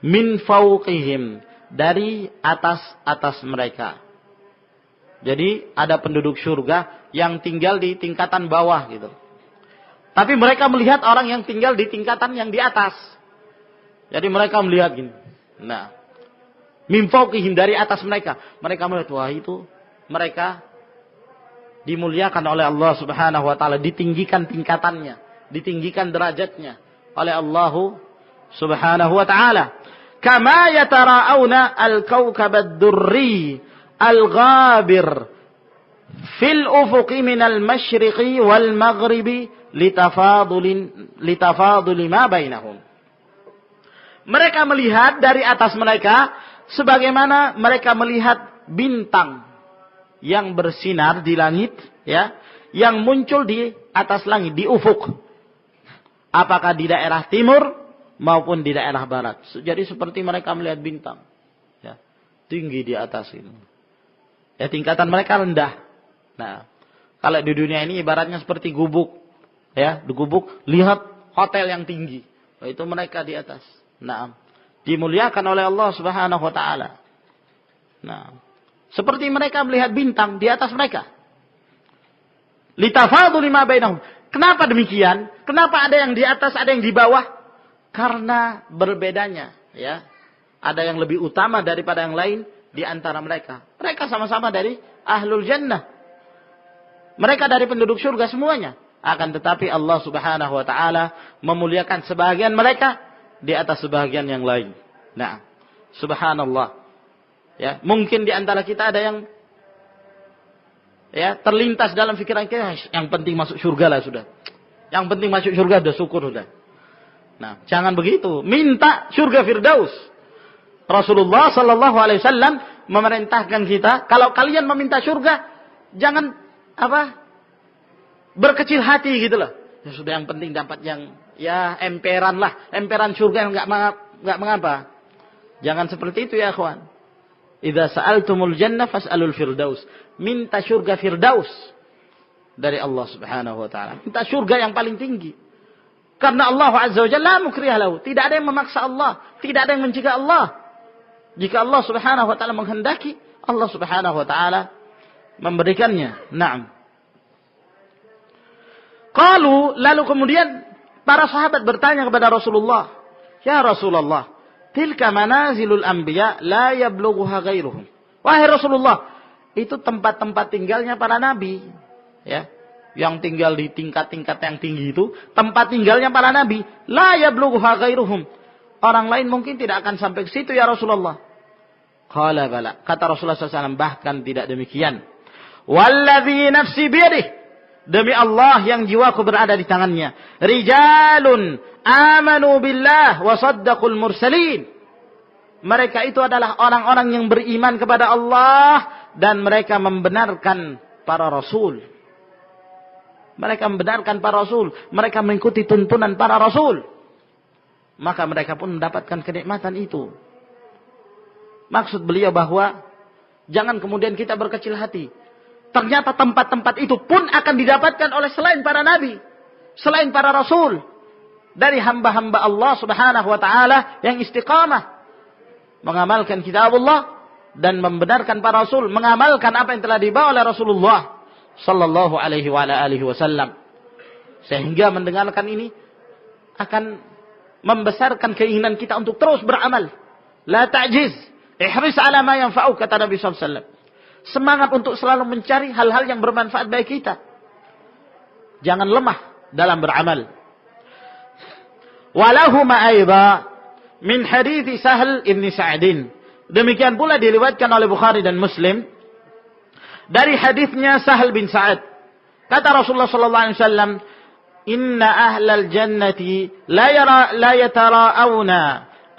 min fawqihim, dari atas-atas mereka. Jadi ada penduduk surga yang tinggal di tingkatan bawah gitu. Tapi mereka melihat orang yang tinggal di tingkatan yang di atas. Jadi mereka melihat gini. Nah, min fawqihim, dari atas mereka. Mereka melihat, wah itu mereka dimuliakan oleh Allah Subhanahu wa taala, ditinggikan tingkatannya, ditinggikan derajatnya oleh Allah Subhanahu wa taala. kama yatara'auna al-kawkab ad-durri al-ghabir fil ufuqi minal masyriqi wal maghribi litafaduli ma bainahum. Mereka melihat dari atas mereka sebagaimana mereka melihat bintang yang bersinar di langit, ya, yang muncul di atas langit, di ufuk. Apakah di daerah timur maupun di daerah barat. Jadi seperti mereka melihat bintang, ya, tinggi di atas itu. Ya, tingkatan mereka rendah. Nah, kalau di dunia ini ibaratnya seperti gubuk, ya, di gubuk lihat hotel yang tinggi. Itu mereka di atas. Nah, dimuliakan oleh Allah Subhanahu wa taala. Nah, seperti mereka melihat bintang di atas mereka. Litafaduli ma bainahum. Kenapa demikian? Kenapa ada yang di atas, ada yang di bawah? Karena berbedanya, ya. Ada yang lebih utama daripada yang lain di antara mereka. Mereka sama-sama dari ahlul jannah. Mereka dari penduduk surga semuanya. Akan tetapi Allah Subhanahu wa taala memuliakan sebahagian mereka di atas sebahagian yang lain. Nah, subhanallah. Ya, mungkin di antara kita ada yang, ya, terlintas dalam pikiran kita, yang penting masuk surga lah sudah. Yang penting masuk surga sudah, syukur sudah. Nah, jangan begitu. Minta surga Firdaus. Rasulullah sallallahu alaihi wasallam memerintahkan kita, kalau kalian meminta surga, jangan berkecil hati gitu loh. Ya sudah, yang penting dapat yang, ya, emperan lah, emperan surga, enggak mengapa. Jangan seperti itu ya akhwan. Idza sa'altumul jannah fas'alul firdaus. Minta surga Firdaus dari Allah Subhanahu wa taala. Minta surga yang paling tinggi. Karena Allah Azza wa Jalla la mukriha lahu. Tidak ada yang memaksa Allah, tidak ada yang mencegah Allah. Jika Allah Subhanahu wa taala menghendaki, Allah Subhanahu wa taala memberikannya. Naam. Lalu kemudian para sahabat bertanya kepada Rasulullah, "Ya Rasulullah, tilka manazilul anbiya la yablughuha ghairuhum." Wahai Rasulullah, itu tempat-tempat tinggalnya para nabi, ya. Yang tinggal di tingkat-tingkat yang tinggi itu, tempat tinggalnya para nabi, la yablughuha ghairuhum. Orang lain mungkin tidak akan sampai ke situ ya Rasulullah. Qala bala. Kata Rasulullah SAW, bahkan tidak demikian. Walladzi nafsi biyadihi. Demi Allah yang jiwaku berada di tangannya. Rijalun amanu billah wa saddaqul mursalin. Mereka itu adalah orang-orang yang beriman kepada Allah dan mereka membenarkan para rasul. Mereka membenarkan para rasul. Mereka mengikuti tuntunan para rasul. Maka mereka pun mendapatkan kenikmatan itu. Maksud beliau bahwa jangan kemudian kita berkecil hati. Ternyata tempat-tempat itu pun akan didapatkan oleh selain para nabi, selain para rasul, dari hamba-hamba Allah Subhanahu wa taala yang istiqamah mengamalkan kitabullah dan membenarkan para rasul, mengamalkan apa yang telah dibawa oleh Rasulullah sallallahu alaihi wasallam. Sehingga mendengarkan ini akan membesarkan keinginan kita untuk terus beramal. La ta'jiz, ihris ala ma yanfa'uk, kata Nabi sallallahu alaihi wasallam. Semangat untuk selalu mencari hal-hal yang bermanfaat bagi kita. Jangan lemah dalam beramal. Walahuma aidha min hadits Sahl ibn Sa'din. Demikian pula diriwayatkan oleh Bukhari dan Muslim dari hadisnya Sahl bin Sa'ad. Kata Rasulullah sallallahu alaihi wasallam, "Inna ahlal jannati la yatara'awna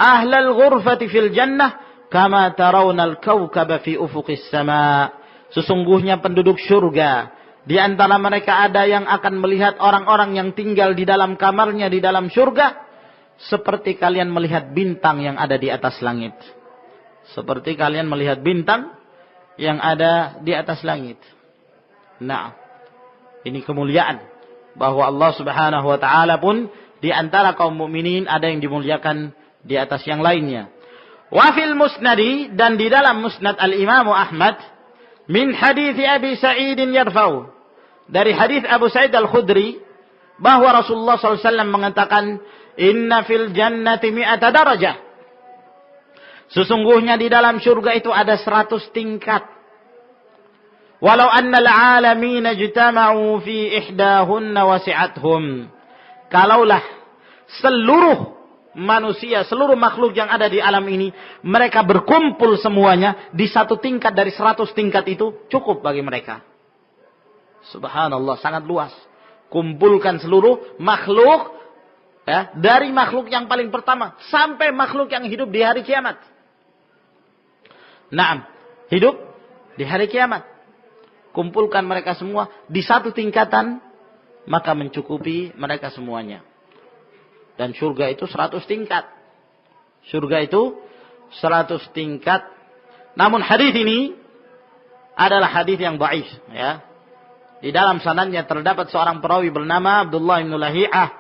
ahlal ghurfati fil jannah kama tarawnal kawkaba fi ufuqis sama." Sesungguhnya penduduk surga, di antara mereka ada yang akan melihat orang-orang yang tinggal di dalam kamarnya di dalam surga seperti kalian melihat bintang yang ada di atas langit. Seperti kalian melihat bintang yang ada di atas langit. Nah, ini kemuliaan bahwa Allah Subhanahu wa taala pun di antara kaum mukminin ada yang dimuliakan di atas yang lainnya. Wa fil musnadi, dan di dalam musnad al-Imam Ahmad, min hadits Abi Sa'id yarfa'u, dari hadis Abu Sa'id al-Khudri, bahwa Rasulullah SAW mengatakan, "Inna fil jannati mi'ata darajah." Sesungguhnya di dalam surga itu ada 100 tingkat. Walau annal alamin ijtama'u fi ihdahunna wasi'athum. Kalaulah seluruh manusia, seluruh makhluk yang ada di alam ini, mereka berkumpul semuanya di satu tingkat dari 100 tingkat itu, cukup bagi mereka. Subhanallah, sangat luas. Kumpulkan seluruh makhluk, ya, dari makhluk yang paling pertama sampai makhluk yang hidup di hari kiamat. Naam, hidup di hari kiamat. Kumpulkan mereka semua di satu tingkatan, maka mencukupi mereka semuanya. Dan surga itu 100 tingkat. Surga itu 100 tingkat. Namun hadis ini adalah hadis yang dhaif, ya. Di dalam sanadnya terdapat seorang perawi bernama Abdullah bin Lahi'ah,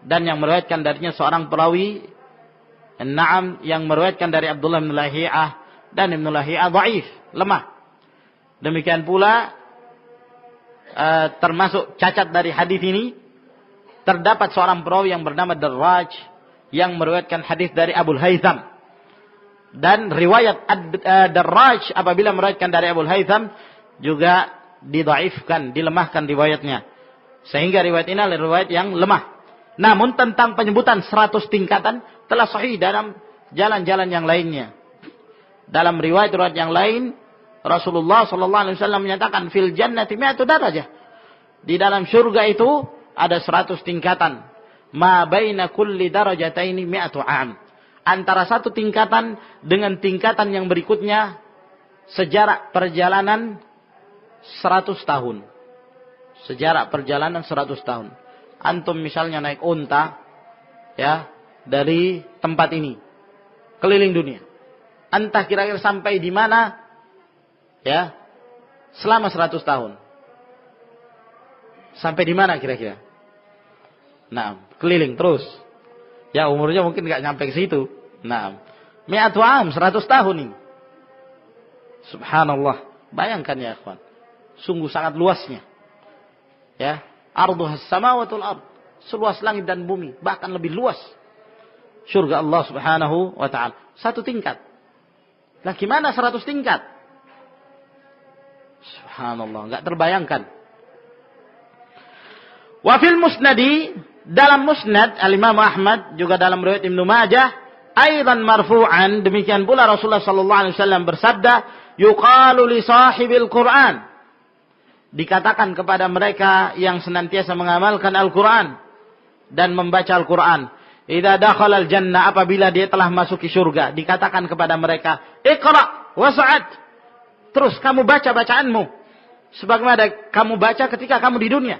dan yang meriwayatkan darinya seorang perawi Naam yang meriwayatkan dari Abdullah bin Lahi'ah, dan Ibnu Lahi'ah dhaif, lemah. Demikian pula termasuk cacat dari hadis ini terdapat seorang perawi yang bernama Darraj yang meriwayatkan hadis dari Abu Haytham. Dan riwayat Darraj apabila meriwayatkan dari Abu Haytham juga didhaifkan, dilemahkan riwayatnya. Sehingga riwayat ini adalah riwayat yang lemah. Namun tentang penyebutan 100 tingkatan telah sahih dalam jalan-jalan yang lainnya. Dalam riwayat-riwayat yang lain, Rasulullah sallallahu alaihi wasallam menyatakan fil jannati mi'atu darajah. Di dalam surga itu ada 100 tingkatan. Ma baina kulli darajataini mi'atu 'am. Antara satu tingkatan dengan tingkatan yang berikutnya sejarak perjalanan 100 tahun. Sejarak perjalanan 100 tahun. Antum misalnya naik unta, ya, dari tempat ini keliling dunia. Entah kira-kira sampai di mana, ya, selama 100 tahun. Sampai di mana kira-kira? Nah, keliling terus. Ya, umurnya mungkin nggak nyampe ke situ. Nah, mi'atu 'am, 100 tahun ini. Subhanallah. Bayangkan ya, ikhwan. Sungguh sangat luasnya. Ya, arduhas samawatul ard. Seluas langit dan bumi, bahkan lebih luas. Surga Allah Subhanahu wa taala. Satu tingkat. Nah, gimana 100 tingkat? Subhanallah, enggak terbayangkan. Wa fil musnadi, dalam musnad Al-Imam Ahmad, juga dalam riwayat Ibnu Majah, aidan marfu'an, demikian pula Rasulullah sallallahu alaihi wasallam bersabda, yuqalu li sahibil Qur'an. Dikatakan kepada mereka yang senantiasa mengamalkan Al-Qur'an dan membaca Al-Qur'an, idza dakhala al-jannah, apabila dia telah masuki surga, dikatakan kepada mereka, iqra was'ad. Terus kamu baca bacaanmu sebagaimana kamu baca ketika kamu di dunia.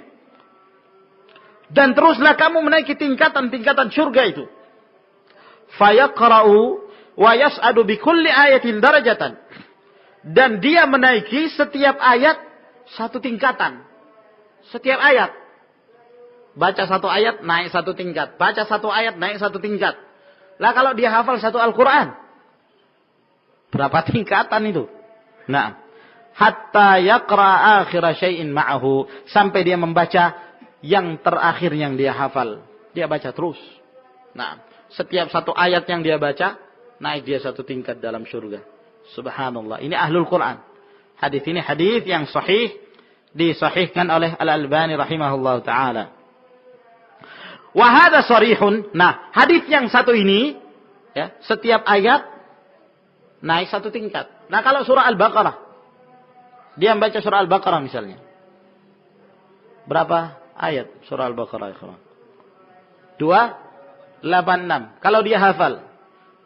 Dan teruslah kamu menaiki tingkatan-tingkatan surga itu. Fayaqra'u wa yas'adu bi kulli ayatin darajatan. Dan dia menaiki setiap ayat satu tingkatan. Setiap ayat. Baca satu ayat, naik satu tingkat. Baca satu ayat, naik satu tingkat. Lah kalau dia hafal satu Al-Quran, berapa tingkatan itu? Nah, hatta yaqra akhira syai'in ma'ahu. Sampai dia membaca yang terakhir yang dia hafal. Dia baca terus. Nah, setiap satu ayat yang dia baca, naik dia satu tingkat dalam surga. Subhanallah. Ini ahlul Quran. Hadis ini hadis yang sahih, disahihkan oleh Al-Albani rahimahullah ta'ala. Wahada sharihun. Nah, hadis yang satu ini, ya, setiap ayat naik satu tingkat. Nah, kalau surah Al-Baqarah, dia membaca surah Al-Baqarah misalnya. Berapa ayat surah Al-Baqarah? 286. Kalau dia hafal,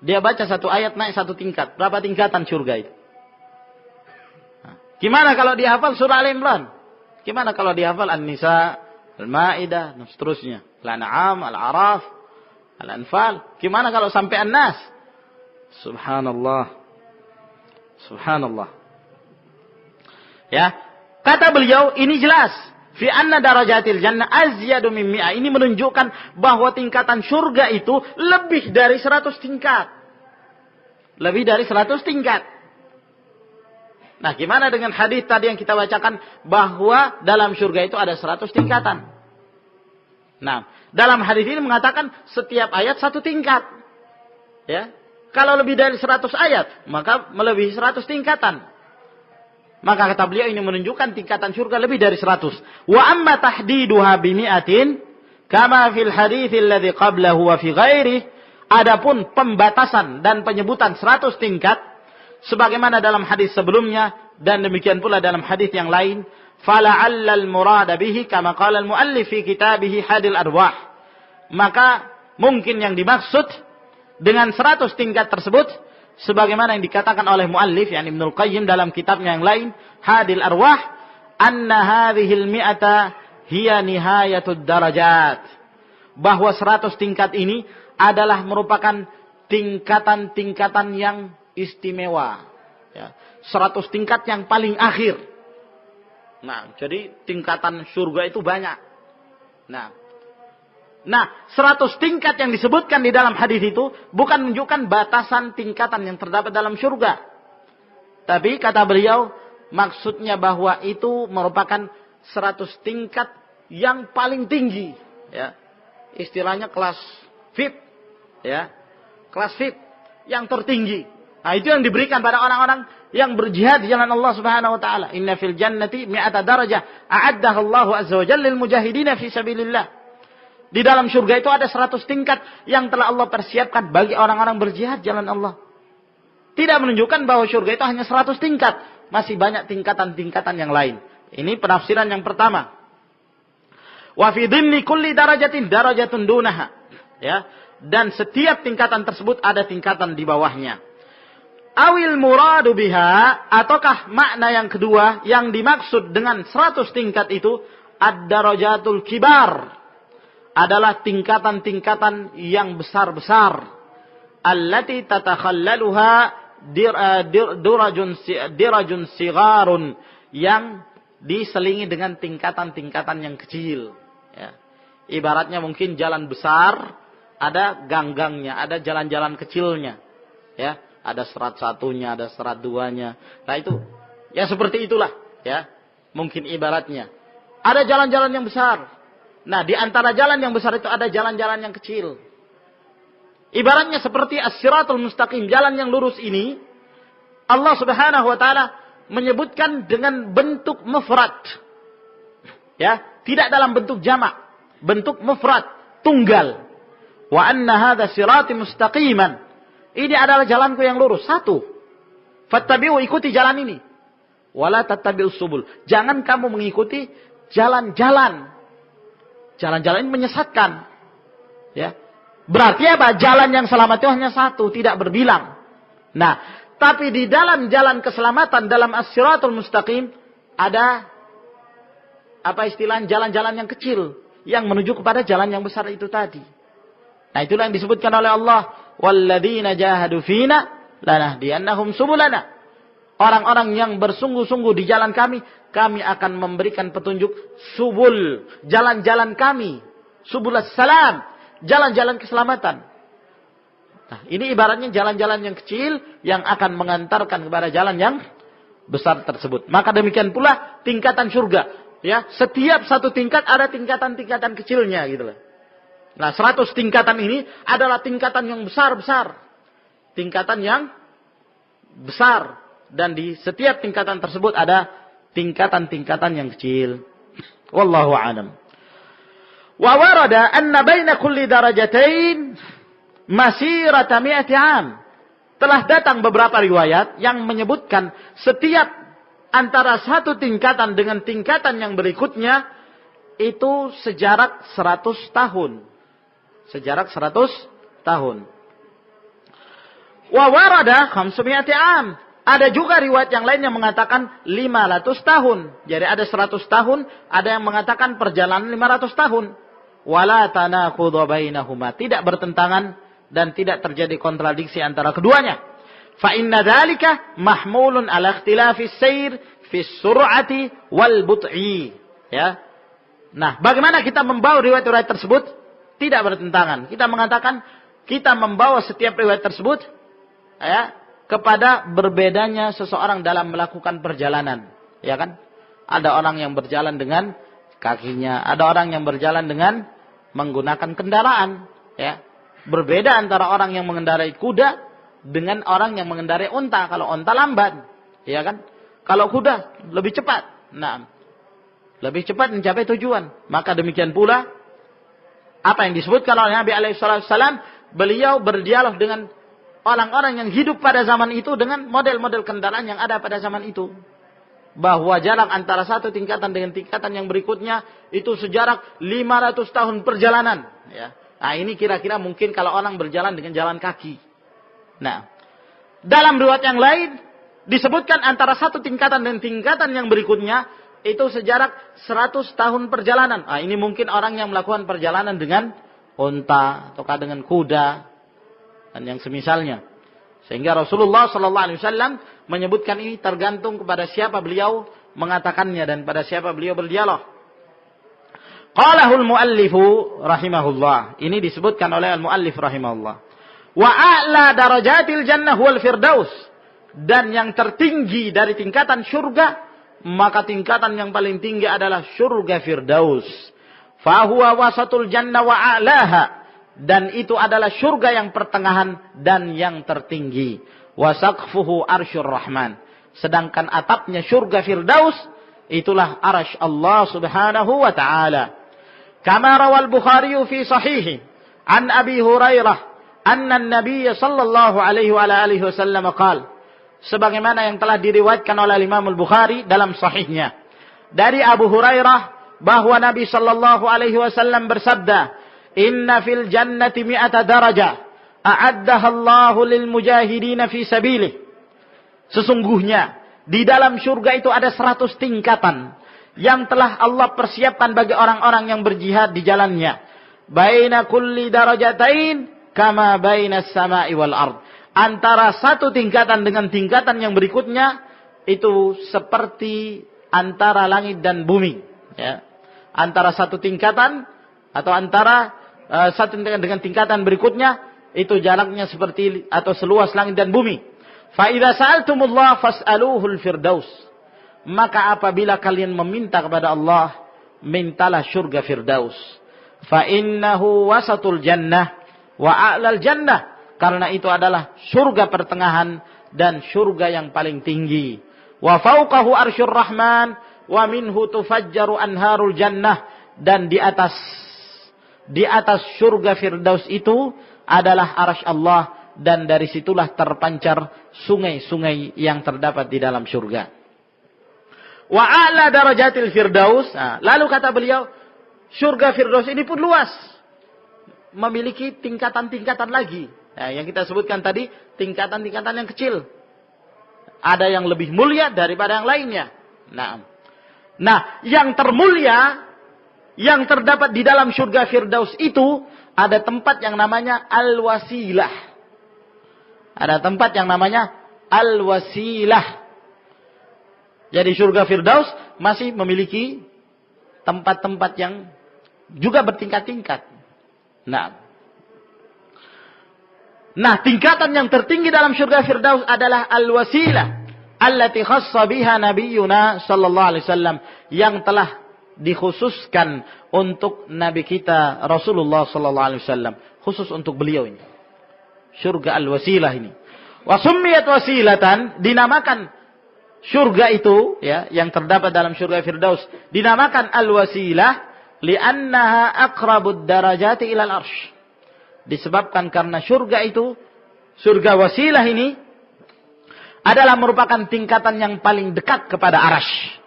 dia baca satu ayat naik satu tingkat. Berapa tingkatan surga itu? Nah, gimana kalau dia hafal surah Al-Imran? Gimana kalau dia hafal An-Nisa, Al-Maidah, dan seterusnya, Al-An'am, Al-A'raf, Al-Anfal? Gimana kalau sampai An-Nas? Subhanallah. Subhanallah. Ya, kata beliau ini jelas. Fi anna darajatil jannah azyadu min mi'ah. Ini menunjukkan bahwa tingkatan surga itu lebih dari 100 tingkat. Lebih dari 100 tingkat. Nah, gimana dengan hadis tadi yang kita bacakan bahwa dalam surga itu ada 100 tingkatan? Nah, dalam hadis ini mengatakan setiap ayat satu tingkat. Ya. Kalau lebih dari 100 ayat, maka melebihi 100 tingkatan. Maka kata beliau ini menunjukkan tingkatan surga lebih dari 100. Wa amma tahdiduha bimi'atin kama fil hadits alladhi qablahu wa fi ghairihi, Adapun pembatasan dan penyebutan 100 tingkat sebagaimana dalam hadis sebelumnya dan demikian pula dalam hadis yang lain, fala'allal murada bihi kama qala al-muallif fi kitabih Hadil Arwah. Maka mungkin yang dimaksud dengan 100 tingkat tersebut sebagaimana yang dikatakan oleh muallif yakni Ibnul Qayyim dalam kitabnya yang lain Hadil Arwah, anna hadhil mi'ata hiya nihayatud darajat. Bahwa 100 tingkat ini adalah merupakan tingkatan-tingkatan yang istimewa. Ya, 100 tingkat yang paling akhir. Nah, jadi tingkatan surga itu banyak. Nah, 100 tingkat yang disebutkan di dalam hadis itu bukan menunjukkan batasan tingkatan yang terdapat dalam surga. Tapi kata beliau, maksudnya bahwa itu merupakan 100 tingkat yang paling tinggi. Ya, istilahnya kelas VIP. Ya, kelas VIP yang tertinggi. Nah, itu yang diberikan pada orang-orang yang berjihad di jalan Allah Subhanahu wa taala. Inna fil jannati mi'ata darajah a'addaha Allahu azza wa jalla lil mujahidin fi sabilillah. Di dalam surga itu ada 100 tingkat yang telah Allah persiapkan bagi orang-orang berjihad di jalan Allah. Tidak menunjukkan bahwa surga itu hanya 100 tingkat, masih banyak tingkatan-tingkatan yang lain. Ini penafsiran yang pertama. Wa fi dhimni kulli darajatin darajatun dunaha. Ya, dan setiap tingkatan tersebut ada tingkatan di bawahnya. Awil muradu biha, ataukah makna yang kedua yang dimaksud dengan 100 tingkat itu ad-darajatul kibar, adalah tingkatan-tingkatan yang besar-besar. Allati tatakhallaluha dirajun sigarun, yang diselingi dengan tingkatan-tingkatan yang kecil. Ya. Ibaratnya mungkin jalan besar, ada gang-gangnya, ada jalan-jalan kecilnya. Ya, ada serat satunya, ada serat duanya. Nah itu, ya seperti itulah. Ya, mungkin ibaratnya. Ada jalan-jalan yang besar. Nah, di antara jalan yang besar itu ada jalan-jalan yang kecil. Ibaratnya seperti as-siratul mustaqim, jalan yang lurus ini, Allah Subhanahu wa taala menyebutkan dengan bentuk mufrad. Ya, tidak dalam bentuk jamak, bentuk mufrad, tunggal. Wa anna hadza sirati mustaqiman. Ini adalah jalanku yang lurus, satu. Fattabi'u, ikuti jalan ini. Wala tattabi'us subul. Jangan kamu mengikuti jalan-jalan. Jalan-jalan ini menyesatkan. Ya. Berarti apa? Jalan yang selamat itu hanya satu, tidak berbilang. Nah, tapi di dalam jalan keselamatan, dalam as-siratul mustaqim, ada apa istilahnya, jalan-jalan yang kecil yang menuju kepada jalan yang besar itu tadi. Nah, itulah yang disebutkan oleh Allah, walladzina jahadu fina lanahdiyannahum subulana. Orang-orang yang bersungguh-sungguh di jalan kami, kami akan memberikan petunjuk subul, jalan-jalan kami, subulas salam, jalan-jalan keselamatan. Nah, ini ibaratnya jalan-jalan yang kecil yang akan mengantarkan kepada jalan yang besar tersebut. Maka demikian pula tingkatan surga. Ya, setiap satu tingkat ada tingkatan-tingkatan kecilnya gitu loh. Nah, 100 tingkatan ini adalah tingkatan yang besar-besar. Tingkatan yang besar. Dan di setiap tingkatan tersebut ada tingkatan-tingkatan yang kecil. Wallahu a'lam. Wa warada anna baina kulli darajatain masirata mi'ati 'am. Telah datang beberapa riwayat yang menyebutkan setiap antara satu tingkatan dengan tingkatan yang berikutnya itu sejarak 100 tahun. Sejarak 100 tahun. Wa warada 500 'am. Ada juga riwayat yang lain yang mengatakan 500 tahun. Jadi ada 100 tahun, ada yang mengatakan perjalanan 500 tahun. Wala tanaqudhu bainahuma. Tidak bertentangan dan tidak terjadi kontradiksi antara keduanya. Fa inna dzalika mahmulun ala ikhtilafis sayr fi sur'ati wal but'i. Ya. Nah, bagaimana kita membawa riwayat-riwayat tersebut? Tidak bertentangan. Kita mengatakan kita membawa setiap riwayat tersebut ya, kepada berbedanya seseorang dalam melakukan perjalanan, ya kan? Ada orang yang berjalan dengan kakinya, ada orang yang berjalan dengan menggunakan kendaraan, ya. Berbeda antara orang yang mengendarai kuda dengan orang yang mengendarai unta. Kalau unta lambat, ya kan? Kalau kuda lebih cepat. Nah, lebih cepat mencapai tujuan. Maka demikian pula apa yang disebutkan oleh Nabi alaihi wasallam beliau berdialog dengan orang-orang yang hidup pada zaman itu dengan model-model kendaraan yang ada pada zaman itu. Bahwa jarak antara satu tingkatan dengan tingkatan yang berikutnya itu sejarak 500 tahun perjalanan. Ya. Nah ini kira-kira mungkin kalau orang berjalan dengan jalan kaki. Nah, dalam riwayat yang lain disebutkan antara satu tingkatan dan tingkatan yang berikutnya itu sejarak 100 tahun perjalanan. Nah ini mungkin orang yang melakukan perjalanan dengan unta atau dengan kuda dan yang semisalnya. Sehingga Rasulullah SAW menyebutkan ini tergantung kepada siapa beliau mengatakannya dan pada siapa beliau berdialog. Qalahul muallifu rahimahullah. Ini disebutkan oleh al-muallif rahimahullah. Wa a'la darajatil jannah wal firdaus. Dan yang tertinggi dari tingkatan syurga, maka tingkatan yang paling tinggi adalah syurga firdaus. Fahuwa wasatul jannah wa a'laha. Dan itu adalah syurga yang pertengahan dan yang tertinggi. Wasaqfuhu arsyur rahman. Sedangkan atapnya syurga firdaus, itulah arsy Allah subhanahu wa ta'ala. Kama rawal Bukhari fi sahihi an Abi Hurairah anna an-nabiy sallallahu alaihi wa alihi wasallam qala, sebagaimana yang telah diriwayatkan oleh Imam Al-Bukhari dalam sahihnya dari Abu Hurairah bahwa Nabi sallallahu alaihi wasallam bersabda, inna fil jannati mi'ata darajah a'addaha Allahu lil mujahidin fi sabilih. Sesungguhnya di dalam surga itu ada 100 tingkatan yang telah Allah persiapkan bagi orang-orang yang berjihad di jalannya. Baina kulli darajatain kama baina as-sama'i wal ard. Antara satu tingkatan dengan tingkatan yang berikutnya itu seperti antara langit dan bumi. Ya. Antara satu tingkatan atau antara satu tingkatan dengan tingkatan berikutnya itu jaraknya seperti atau seluas langit dan bumi. Fa idza sa'altumullah fas'aluhul firdaus. Maka apabila kalian meminta kepada Allah, mintalah surga firdaus. Fa innahu wasatul jannah wa a'lal jannah. Karena itu adalah surga pertengahan dan surga yang paling tinggi. Wa fauqahu arsyur rahman wa minhu tufajjaru anharul jannah. Dan di atas surga firdaus itu adalah arsy Allah, dan dari situlah terpancar sungai-sungai yang terdapat di dalam surga. Wa a'la darajatil firdaus. Nah, lalu kata beliau, surga firdaus ini pun luas, memiliki tingkatan-tingkatan lagi. Nah, yang kita sebutkan tadi tingkatan-tingkatan yang kecil. Ada yang lebih mulia daripada yang lainnya. Nah, yang termulia yang terdapat di dalam surga firdaus itu ada tempat yang namanya al-wasilah. Ada tempat yang namanya al-wasilah. Jadi surga firdaus masih memiliki tempat-tempat yang juga bertingkat-tingkat. Nah, tingkatan yang tertinggi dalam surga firdaus adalah al-wasilah allati khassa biha nabiyuna sallallahu alaihi wasallam, yang telah dikhususkan untuk nabi kita Rasulullah sallallahu alaihi wasallam, khusus untuk beliau ini. Surga al-wasilah ini. Wa summiyat wasilatan, dinamakan surga itu ya yang terdapat dalam surga firdaus dinamakan al-wasilah li'annaha aqrabud darajati ilal arsy. Disebabkan karena surga itu, surga wasilah ini adalah merupakan tingkatan yang paling dekat kepada arsy.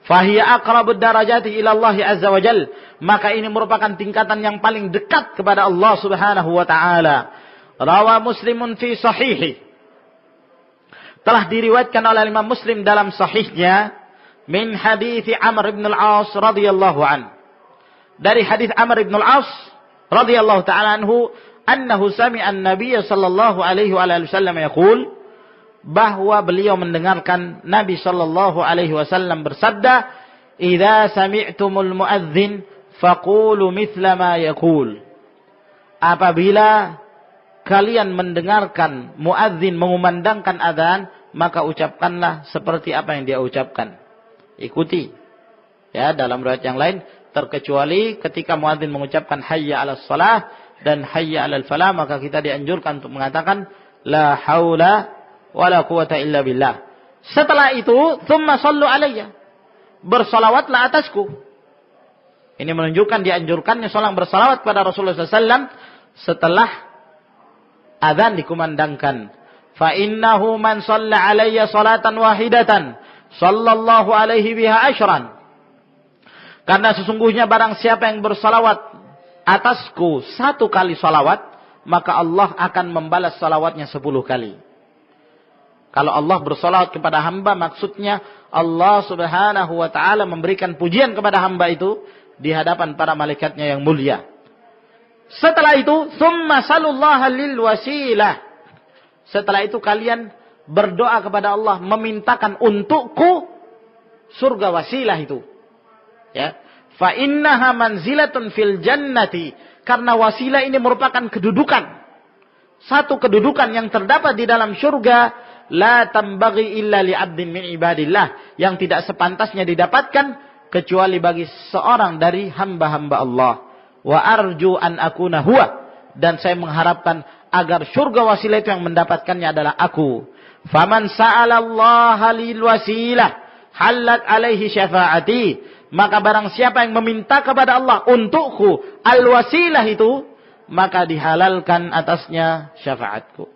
Fahiya aqrabud darajati ila Allah azza wa jal. Maka ini merupakan tingkatan yang paling dekat kepada Allah subhanahu wa ta'ala. Rawa Muslimun fi sahihi. Telah diriwayatkan oleh Imam Muslim dalam sahihnya min hadits Amr ibn al-As radhiyallahu an. Dari hadis Amr ibn al-As radhiyallahu ta'ala anhu, annahu sami'a an-nabiy sallallahu alaihi wa alihi wasallam yaqul, bahwa beliau mendengarkan Nabi sallallahu alaihi wasallam bersabda, "Idza sami'tumul muadzin faqulu mithla ma yaqul." Apabila kalian mendengarkan muadzin mengumandangkan azan, maka ucapkanlah seperti apa yang dia ucapkan. Ikuti. Ya, dalam riwayat yang lain, terkecuali ketika muadzin mengucapkan hayya 'alas shalah dan hayya 'alal falah, maka kita dianjurkan untuk mengatakan la haula wala quwata illa billah. Setelah itu, tsumma shallu alayya. Bersalawatlah atasku. Ini menunjukkan dianjurkannya seorang bersalawat kepada Rasulullah SAW setelah Adzan dikumandangkan. Fa innahu man shalla alayya salatan wahidatan sallallahu alaihi biha asyran. Karena sesungguhnya barang siapa yang bersalawat atasku 1 kali salawat, maka Allah akan membalas salawatnya 10 kali. Kalau Allah bersalawat kepada hamba, maksudnya Allah subhanahu wa ta'ala memberikan pujian kepada hamba itu di hadapan para malaikatnya yang mulia. Setelah itu, thumma salullaha lil wasilah. Setelah itu kalian berdoa kepada Allah, memintakan untukku surga wasilah itu. Ya. Fa innaha manzilatun fil jannati. Karena wasilah ini merupakan kedudukan. Satu kedudukan yang terdapat di dalam surga. La tambaghi illa li'abdin min ibadillah. Yang tidak sepantasnya didapatkan kecuali bagi seorang dari hamba-hamba Allah. Wa arju an akuna huwa. Dan saya mengharapkan agar surga wasilah itu yang mendapatkannya adalah aku. Faman sa'alallaha lil wasilah halat alaihi syafaati. Maka barang siapa yang meminta kepada Allah untukku al wasilah itu, maka dihalalkan atasnya syafaatku.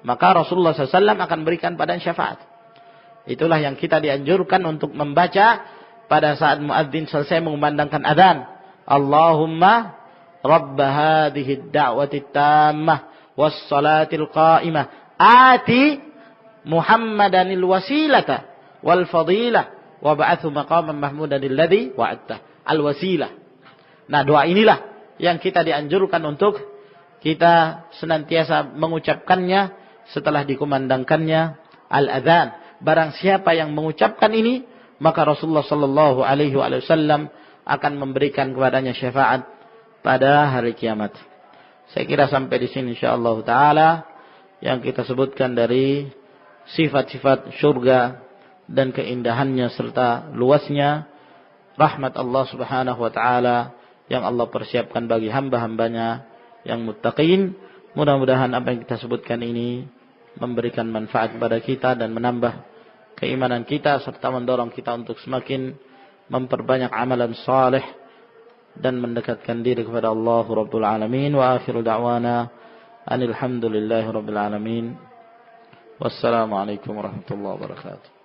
Maka Rasulullah SAW akan berikan pada syafaat. Itulah yang kita dianjurkan untuk membaca pada saat muadzin selesai mengumandangkan adzan. Allahumma Rabb hadhihi ad-da'wati at-tammah was-salatil qa'imah ati Muhammadanil wasilata wal fadilah wa ba'athu maqaman mahmudan alladhi wa'adta. Al-wasilah. Nah, doa inilah yang kita dianjurkan untuk kita senantiasa mengucapkannya setelah dikumandangkannya al-adzan. Barang siapa yang mengucapkan ini, maka Rasulullah sallallahu alaihi wasallam akan memberikan kepadanya syafaat pada hari kiamat. Saya kira sampai di sini insyaallah taala yang kita sebutkan dari sifat-sifat surga dan keindahannya serta luasnya rahmat Allah Subhanahu wa taala yang Allah persiapkan bagi hamba-hambanya yang muttaqin. Mudah-mudahan apa yang kita sebutkan ini memberikan manfaat kepada kita dan menambah keimanan kita serta mendorong kita untuk semakin memperbanyak amalan saleh dan mendekatkan diri kepada Allah Rabbul Alamin. Wa akhiru da'wana anil hamdulillahi rabbil alamin. Wassalamualaikum warahmatullahi wabarakatuh.